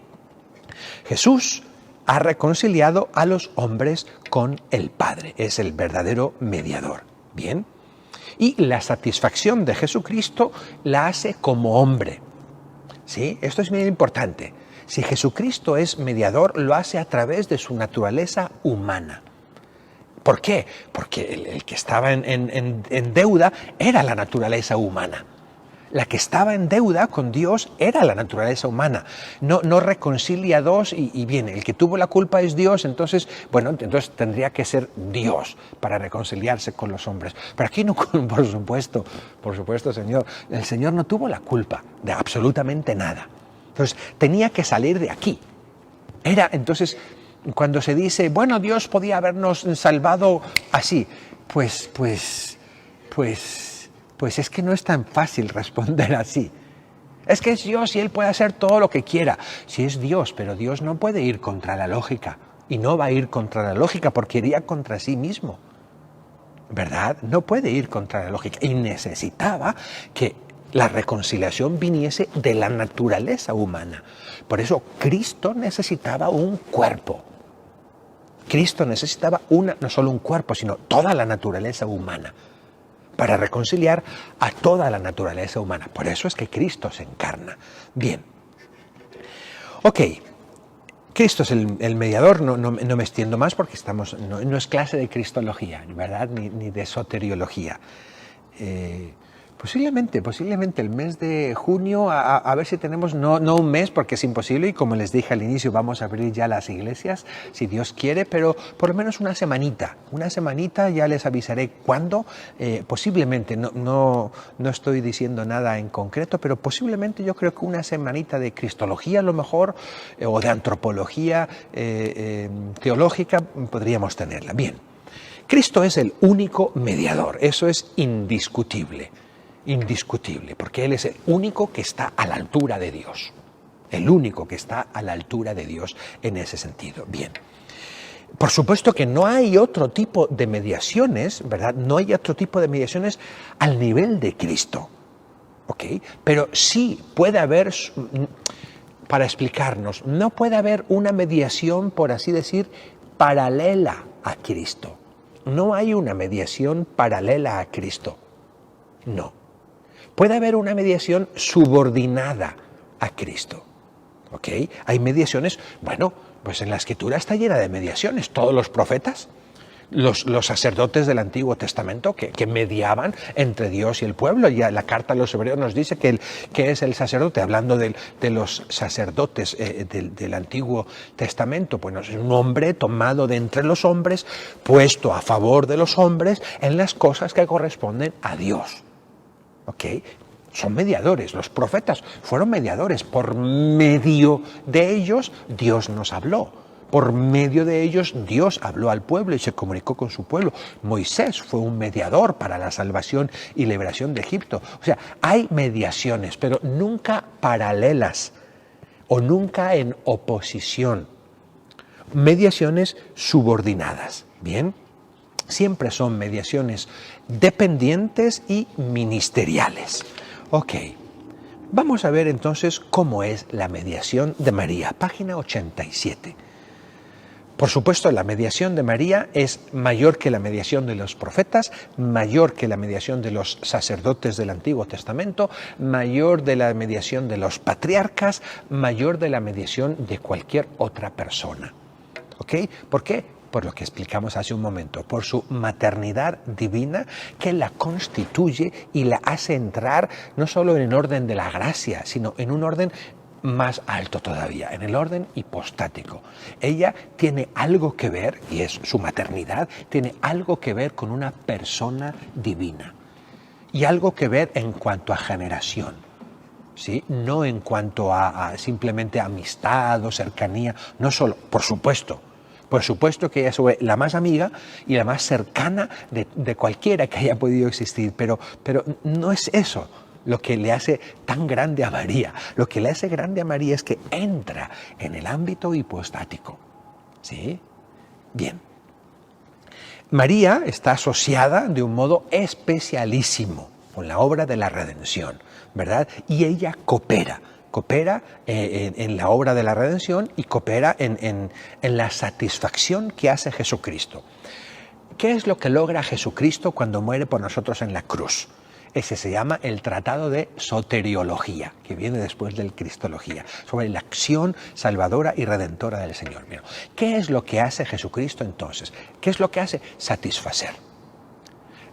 Jesús ha reconciliado a los hombres con el Padre, es el verdadero mediador. Bien. Y la satisfacción de Jesucristo la hace como hombre. ¿Sí? Esto es muy importante. Si Jesucristo es mediador, lo hace a través de su naturaleza humana. ¿Por qué? Porque el que estaba en deuda era la naturaleza humana. La que estaba en deuda con Dios era la naturaleza humana. No reconcilia dos y bien, el que tuvo la culpa es Dios, entonces tendría que ser Dios para reconciliarse con los hombres. Pero aquí no, por supuesto, Señor. El Señor no tuvo la culpa de absolutamente nada. Entonces, tenía que salir de aquí. Entonces, cuando se dice, bueno, Dios podía habernos salvado así, pues es que no es tan fácil responder así. Es que es Dios y Él puede hacer todo lo que quiera. Sí es Dios, pero Dios no puede ir contra la lógica. Y no va a ir contra la lógica porque iría contra sí mismo. ¿Verdad? No puede ir contra la lógica. Y necesitaba que la reconciliación viniese de la naturaleza humana. Por eso Cristo necesitaba un cuerpo. Cristo necesitaba no solo un cuerpo, sino toda la naturaleza humana para reconciliar a toda la naturaleza humana. Por eso es que Cristo se encarna. Bien. Ok. Cristo es el mediador, no me extiendo más porque no es clase de cristología, ¿verdad? Ni de soteriología. Posiblemente el mes de junio, a ver si tenemos, no un mes porque es imposible y como les dije al inicio vamos a abrir ya las iglesias, si Dios quiere, pero por lo menos una semanita, ya les avisaré cuándo, posiblemente, no estoy diciendo nada en concreto, pero posiblemente yo creo que una semanita de cristología a lo mejor, o de antropología teológica podríamos tenerla. Bien, Cristo es el único mediador, eso es indiscutible, porque Él es el único que está a la altura de Dios, el único que está a la altura de Dios en ese sentido. Bien, por supuesto que no hay otro tipo de mediaciones, ¿verdad? No hay otro tipo de mediaciones al nivel de Cristo, ¿ok? Pero sí puede haber, para explicarnos, no puede haber una mediación, por así decir, paralela a Cristo. No hay una mediación paralela a Cristo, no. Puede haber una mediación subordinada a Cristo, ¿ok? Hay mediaciones, bueno, pues en la Escritura está llena de mediaciones. Todos los profetas, los sacerdotes del Antiguo Testamento que mediaban entre Dios y el pueblo. Ya la carta a los Hebreos nos dice que es el sacerdote, hablando de los sacerdotes del Antiguo Testamento. Bueno, es un hombre tomado de entre los hombres, puesto a favor de los hombres en las cosas que corresponden a Dios. ¿Ok? Son mediadores, los profetas fueron mediadores, por medio de ellos Dios nos habló, por medio de ellos Dios habló al pueblo y se comunicó con su pueblo. Moisés fue un mediador para la salvación y liberación de Egipto. O sea, hay mediaciones, pero nunca paralelas o nunca en oposición. Mediaciones subordinadas, ¿bien? Siempre son mediaciones dependientes y ministeriales. Ok, vamos a ver entonces cómo es la mediación de María, página 87. Por supuesto, la mediación de María es mayor que la mediación de los profetas, mayor que la mediación de los sacerdotes del Antiguo Testamento, mayor de la mediación de los patriarcas, mayor de la mediación de cualquier otra persona. ¿Ok? ¿Por qué? Por lo que explicamos hace un momento, por su maternidad divina que la constituye y la hace entrar no solo en el orden de la gracia, sino en un orden más alto todavía, en el orden hipostático. Ella tiene algo que ver, y es su maternidad, tiene algo que ver con una persona divina y algo que ver en cuanto a generación. ¿Sí? No en cuanto a simplemente amistad o cercanía, no solo, por supuesto que ella es la más amiga y la más cercana de cualquiera que haya podido existir, pero no es eso lo que le hace tan grande a María. Lo que le hace grande a María es que entra en el ámbito hipostático. ¿Sí? Bien. María está asociada de un modo especialísimo con la obra de la redención, ¿verdad? Y ella coopera en la obra de la redención y coopera en la satisfacción que hace Jesucristo. ¿Qué es lo que logra Jesucristo cuando muere por nosotros en la cruz? Ese se llama el Tratado de Soteriología, que viene después del Cristología, sobre la acción salvadora y redentora del Señor. Mira, ¿qué es lo que hace Jesucristo entonces? ¿Qué es lo que hace? Satisfacer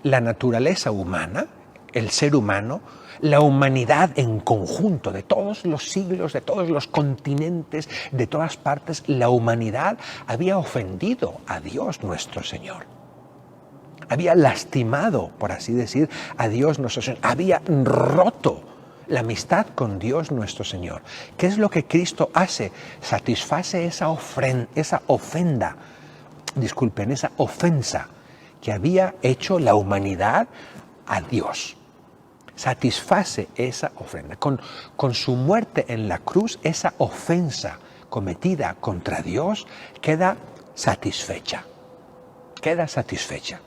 la naturaleza humana, el ser humano, la humanidad en conjunto, de todos los siglos, de todos los continentes, de todas partes. La humanidad había ofendido a Dios nuestro Señor. Había lastimado, por así decir, a Dios nuestro Señor. Había roto la amistad con Dios nuestro Señor. ¿Qué es lo que Cristo hace? Satisface esa ofensa que había hecho la humanidad a Dios. satisface esa ofrenda. Con su muerte en la cruz, esa ofensa cometida contra Dios queda satisfecha. Queda satisfecha.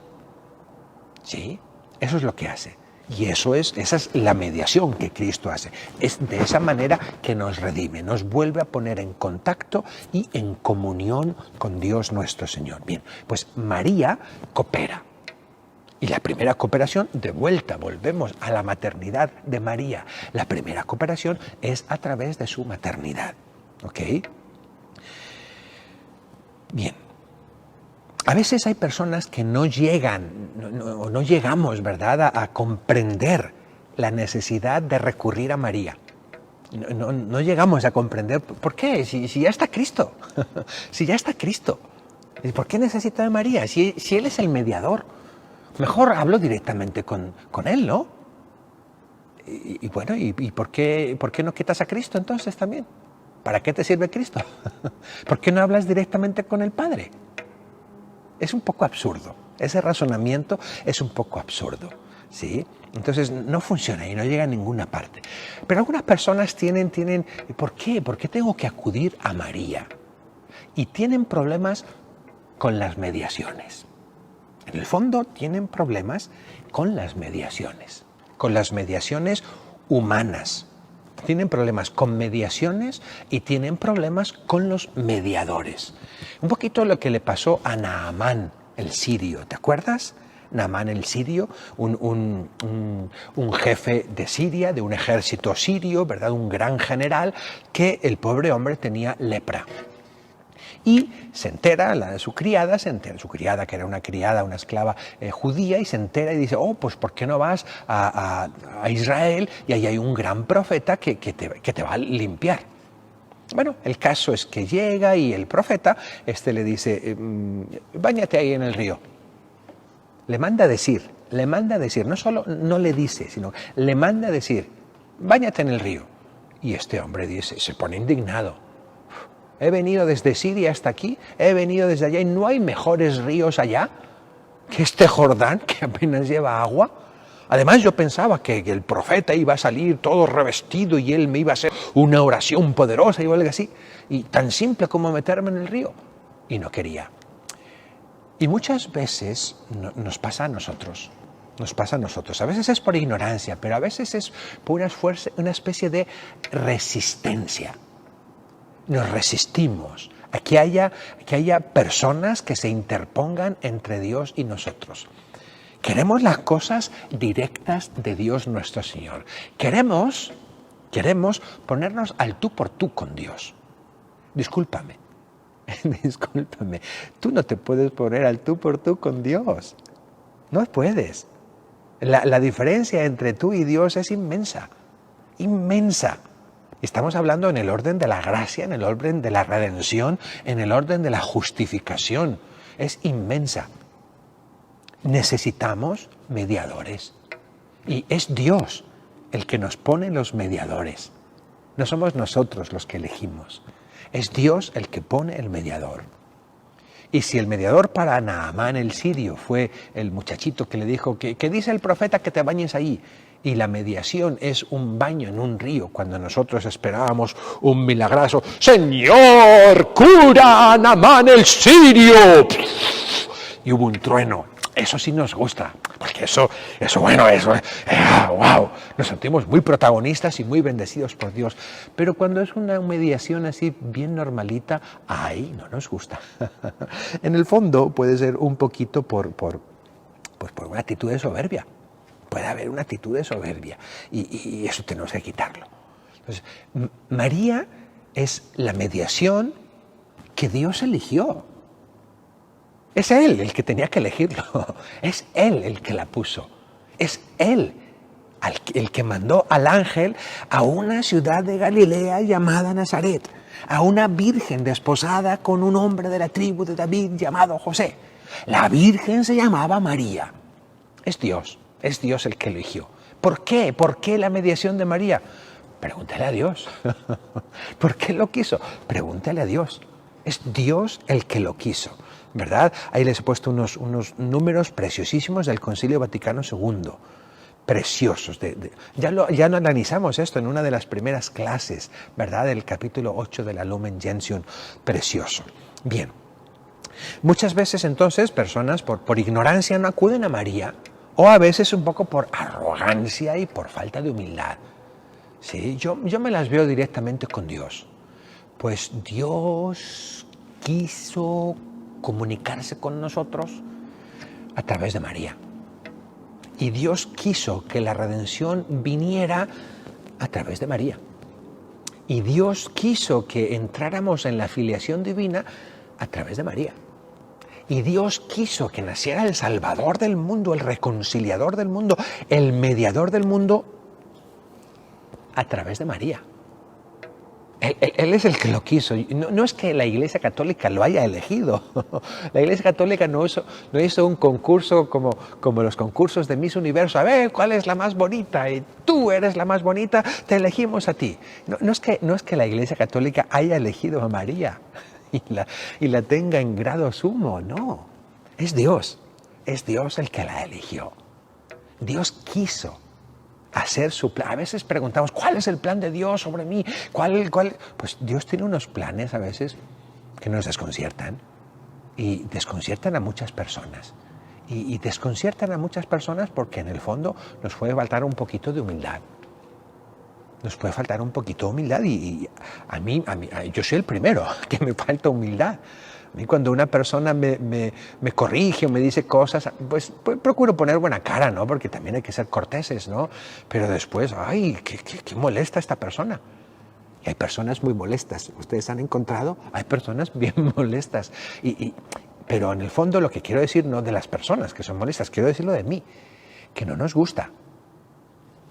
¿Sí? Eso es lo que hace. Y esa es la mediación que Cristo hace. Es de esa manera que nos redime, nos vuelve a poner en contacto y en comunión con Dios nuestro Señor. Bien, pues María coopera. Y la primera cooperación, de vuelta, volvemos a la maternidad de María. La primera cooperación es a través de su maternidad. ¿Ok? Bien. A veces hay personas que no llegan, no llegamos, ¿verdad?, a comprender la necesidad de recurrir a María. No llegamos a comprender, ¿por qué? Si ya está Cristo, si ya está Cristo. ¿Por qué necesita de María? Si Él es el mediador. Mejor hablo directamente con Él, ¿no? Y bueno, ¿por qué no quitas a Cristo entonces también? ¿Para qué te sirve Cristo? ¿Por qué no hablas directamente con el Padre? Es un poco absurdo, ese razonamiento es un poco absurdo, ¿sí? Entonces no funciona y no llega a ninguna parte. Pero algunas personas tienen, ¿por qué? ¿Por qué tengo que acudir a María? Y tienen problemas con las mediaciones. En el fondo tienen problemas con las mediaciones humanas. Tienen problemas con mediaciones y tienen problemas con los mediadores. Un poquito lo que le pasó a Naamán, el sirio, ¿te acuerdas? Naamán el sirio, un jefe de Siria, de un ejército sirio, ¿verdad? Un gran general, que el pobre hombre tenía lepra. Y se entera, su criada que era una esclava judía, y se entera y dice, pues ¿por qué no vas a Israel? Y ahí hay un gran profeta que te va a limpiar. Bueno, el caso es que llega y el profeta le dice, báñate ahí en el río. Le manda a decir, no solo no le dice, sino le manda a decir, báñate en el río. Y este hombre dice, se pone indignado. He venido desde Siria hasta aquí, he venido desde allá y no hay mejores ríos allá que este Jordán que apenas lleva agua. Además yo pensaba que el profeta iba a salir todo revestido y él me iba a hacer una oración poderosa y algo así. Y tan simple como meterme en el río. Y no quería. Y muchas veces nos pasa a nosotros. A veces es por ignorancia, pero a veces es por una especie de resistencia. Nos resistimos a que haya personas que se interpongan entre Dios y nosotros. Queremos las cosas directas de Dios nuestro Señor. Queremos ponernos al tú por tú con Dios. Discúlpame, tú no te puedes poner al tú por tú con Dios. No puedes. La diferencia entre tú y Dios es inmensa, inmensa. Estamos hablando en el orden de la gracia, en el orden de la redención, en el orden de la justificación. Es inmensa. Necesitamos mediadores. Y es Dios el que nos pone los mediadores. No somos nosotros los que elegimos. Es Dios el que pone el mediador. Y si el mediador para Naamán el sirio fue el muchachito que le dijo que dice el profeta que te bañes ahí, y la mediación es un baño en un río, cuando nosotros esperábamos un milagroso ¡Señor, cura a Naamán el sirio! Y hubo un trueno. Eso sí nos gusta, porque wow, nos sentimos muy protagonistas y muy bendecidos por Dios. Pero cuando es una mediación así bien normalita, no nos gusta. En el fondo puede ser un poquito por una actitud de soberbia. Puede haber una actitud de soberbia y eso tenemos que quitarlo. Entonces, María es la mediación que Dios eligió. Es Él el que tenía que elegirlo. Es Él el que la puso. Es Él el que mandó al ángel a una ciudad de Galilea llamada Nazaret, a una virgen desposada con un hombre de la tribu de David llamado José. La virgen se llamaba María. Es Dios el que eligió. ¿Por qué? ¿Por qué la mediación de María? Pregúntale a Dios. ¿Por qué lo quiso? Pregúntale a Dios. Es Dios el que lo quiso, ¿verdad? Ahí les he puesto unos números preciosísimos del Concilio Vaticano II. preciosos. Ya lo analizamos esto en una de las primeras clases, ¿verdad? Del capítulo 8 de la Lumen Gentium, precioso. Bien, muchas veces entonces personas por ignorancia no acuden a María, o a veces un poco por arrogancia y por falta de humildad. Sí, yo me las veo directamente con Dios. Pues Dios quiso comunicarse con nosotros a través de María. Y Dios quiso que la redención viniera a través de María. Y Dios quiso que entráramos en la filiación divina a través de María. Y Dios quiso que naciera el Salvador del mundo, el reconciliador del mundo, el mediador del mundo a través de María. Él es el que lo quiso. No es que la Iglesia Católica lo haya elegido. La Iglesia Católica no hizo un concurso como los concursos de Miss Universo. A ver, ¿cuál es la más bonita? Y tú eres la más bonita, te elegimos a ti. No es que la Iglesia Católica haya elegido a María y la tenga en grado sumo. No, es Dios. Es Dios el que la eligió. Dios quiso hacer su plan. A veces preguntamos, ¿cuál es el plan de Dios sobre mí? ¿Cuál? Pues Dios tiene unos planes a veces que nos desconciertan y desconciertan a muchas personas. Y desconciertan a muchas personas porque en el fondo nos puede faltar un poquito de humildad. Nos puede faltar un poquito de humildad y a mí, yo soy el primero que me falta humildad. A mí cuando una persona me corrige o me dice cosas, pues procuro poner buena cara, ¿no? Porque también hay que ser corteses, ¿no? Pero después, ¡ay, qué molesta esta persona! Y hay personas muy molestas. ¿Ustedes han encontrado? Hay personas bien molestas. Pero en el fondo lo que quiero decir no de las personas que son molestas, quiero decirlo de mí, que no nos gusta.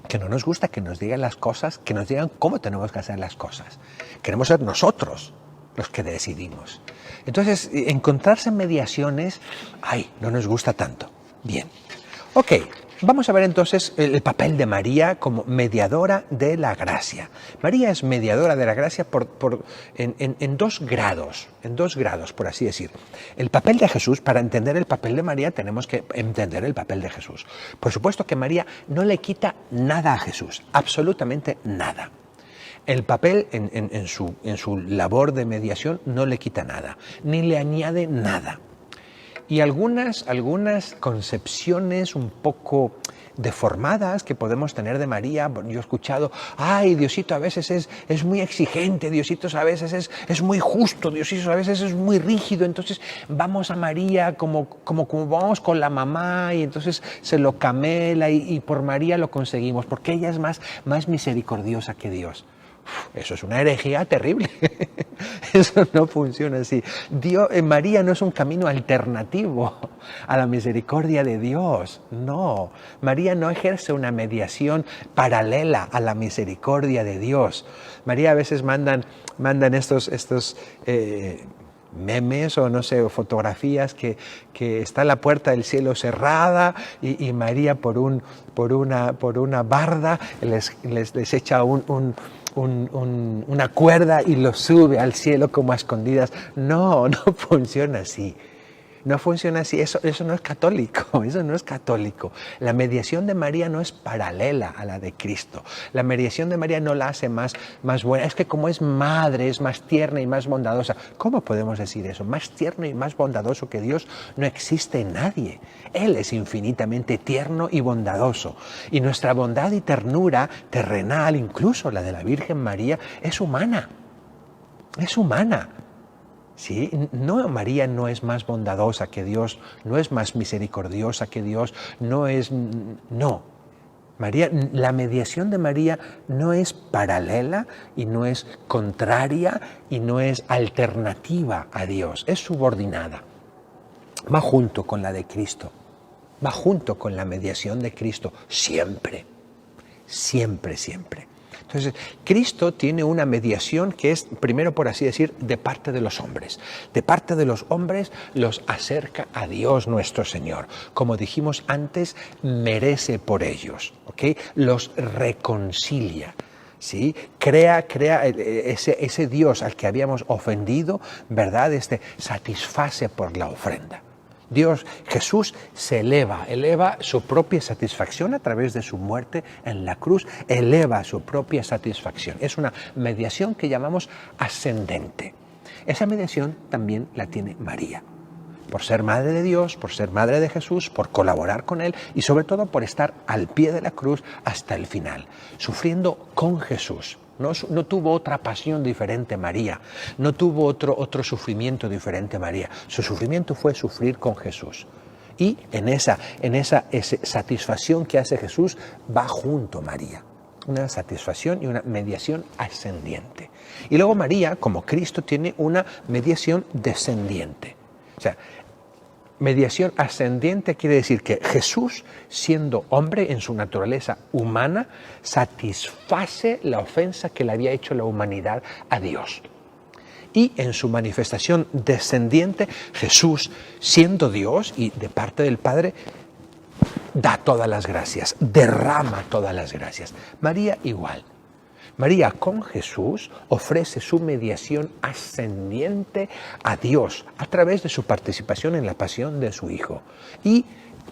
Que no nos gusta que nos digan las cosas, que nos digan cómo tenemos que hacer las cosas. Queremos ser nosotros los que decidimos. Entonces, encontrarse en mediaciones, no nos gusta tanto. Bien, ok, vamos a ver entonces el papel de María como mediadora de la gracia. María es mediadora de la gracia en dos grados, por así decir. El papel de Jesús, para entender el papel de María, tenemos que entender el papel de Jesús. Por supuesto que María no le quita nada a Jesús, absolutamente nada. El papel en su labor de mediación no le quita nada, ni le añade nada. Y algunas concepciones un poco deformadas que podemos tener de María, yo he escuchado, Diosito a veces es muy exigente, Diosito a veces es muy justo, Diosito a veces es muy rígido, entonces vamos a María como vamos con la mamá y entonces se lo camela y por María lo conseguimos, porque ella es más misericordiosa que Dios. Eso es una herejía terrible. Eso no funciona así. María no es un camino alternativo a la misericordia de Dios. No, María no ejerce una mediación paralela a la misericordia de Dios. María a veces mandan estos memes o no sé, fotografías que está la puerta del cielo cerrada y María por una barda les echa una cuerda y lo sube al cielo como a escondidas. No funciona así. No funciona así, eso no es católico, eso no es católico. La mediación de María no es paralela a la de Cristo. La mediación de María no la hace más buena. Es que como es madre, es más tierna y más bondadosa. ¿Cómo podemos decir eso? Más tierno y más bondadoso que Dios no existe nadie. Él es infinitamente tierno y bondadoso. Y nuestra bondad y ternura terrenal, incluso la de la Virgen María, es humana. Es humana. ¿Sí? No, María no es más bondadosa que Dios, no es más misericordiosa que Dios, no. María, la mediación de María no es paralela y no es contraria y no es alternativa a Dios, es subordinada. Va junto con la de Cristo, va junto con la mediación de Cristo, siempre, siempre, siempre. Entonces, Cristo tiene una mediación que es, primero por así decir, de parte de los hombres. De parte de los hombres los acerca a Dios nuestro Señor. Como dijimos antes, merece por ellos, ¿ok? Los reconcilia. ¿Sí? Crea ese Dios al que habíamos ofendido, ¿verdad? Satisface por la ofrenda. Jesús se eleva su propia satisfacción a través de su muerte en la cruz, eleva su propia satisfacción. Es una mediación que llamamos ascendente. Esa mediación también la tiene María, por ser madre de Dios, por ser madre de Jesús, por colaborar con Él y sobre todo por estar al pie de la cruz hasta el final, sufriendo con Jesús. No tuvo otra pasión diferente María, no tuvo otro sufrimiento diferente María. Su sufrimiento fue sufrir con Jesús. Y en esa satisfacción que hace Jesús va junto María. Una satisfacción y una mediación ascendiente. Y luego María, como Cristo, tiene una mediación descendiente. O sea, mediación ascendiente quiere decir que Jesús, siendo hombre en su naturaleza humana, satisface la ofensa que le había hecho la humanidad a Dios. Y en su manifestación descendiente, Jesús, siendo Dios y de parte del Padre, da todas las gracias, derrama todas las gracias. María igual. María con Jesús ofrece su mediación ascendiente a Dios a través de su participación en la pasión de su Hijo. Y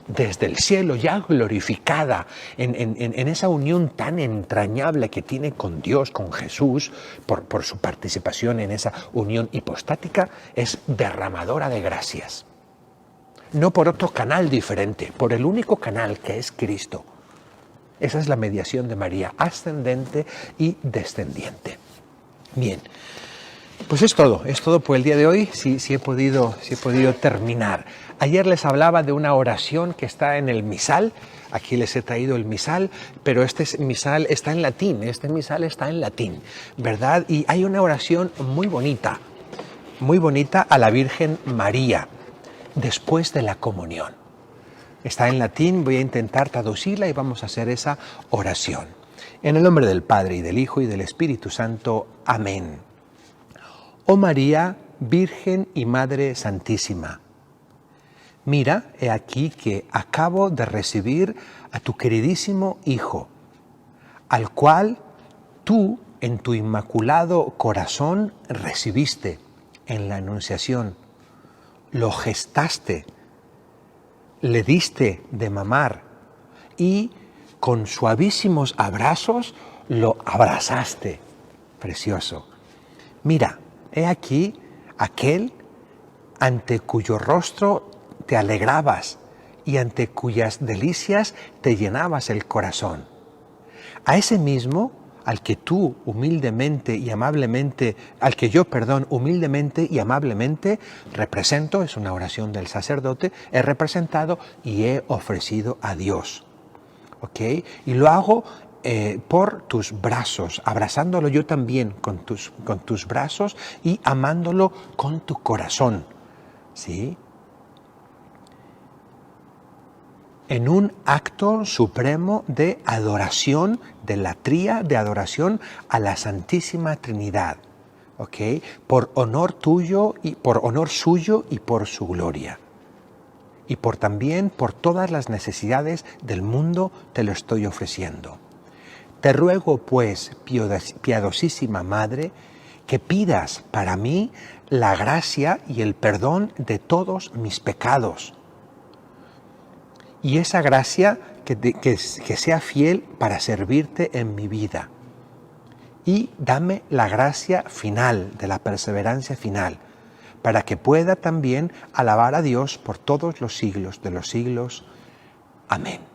desde el cielo, ya glorificada en esa unión tan entrañable que tiene con Dios, con Jesús, por su participación en esa unión hipostática, es derramadora de gracias. No por otro canal diferente, por el único canal que es Cristo. Esa es la mediación de María, ascendente y descendiente. Bien, pues es todo por el día de hoy, sí he podido terminar. Ayer les hablaba de una oración que está en el misal, aquí les he traído el misal, pero este misal está en latín, ¿verdad? Y hay una oración muy bonita a la Virgen María, después de la comunión. Está en latín, voy a intentar traducirla y vamos a hacer esa oración. En el nombre del Padre, y del Hijo, y del Espíritu Santo. Amén. Oh María, Virgen y Madre Santísima, mira, he aquí que acabo de recibir a tu queridísimo Hijo, al cual tú en tu inmaculado corazón recibiste en la Anunciación, lo gestaste, le diste de mamar y con suavísimos abrazos lo abrazaste. Precioso. Mira, he aquí aquel ante cuyo rostro te alegrabas y ante cuyas delicias te llenabas el corazón. A ese mismo al que yo humildemente y amablemente represento, es una oración del sacerdote, he representado y he ofrecido a Dios. ¿Ok? Y lo hago por tus brazos, abrazándolo yo también con tus brazos y amándolo con tu corazón. ¿Sí? En un acto supremo de adoración, de latría, de adoración a la Santísima Trinidad, ¿ok? Por honor tuyo y por honor suyo y por su gloria. Y también por todas las necesidades del mundo te lo estoy ofreciendo. Te ruego, pues, piadosísima Madre, que pidas para mí la gracia y el perdón de todos mis pecados. Y esa gracia que sea fiel para servirte en mi vida. Y dame la gracia final, de la perseverancia final, para que pueda también alabar a Dios por todos los siglos de los siglos. Amén.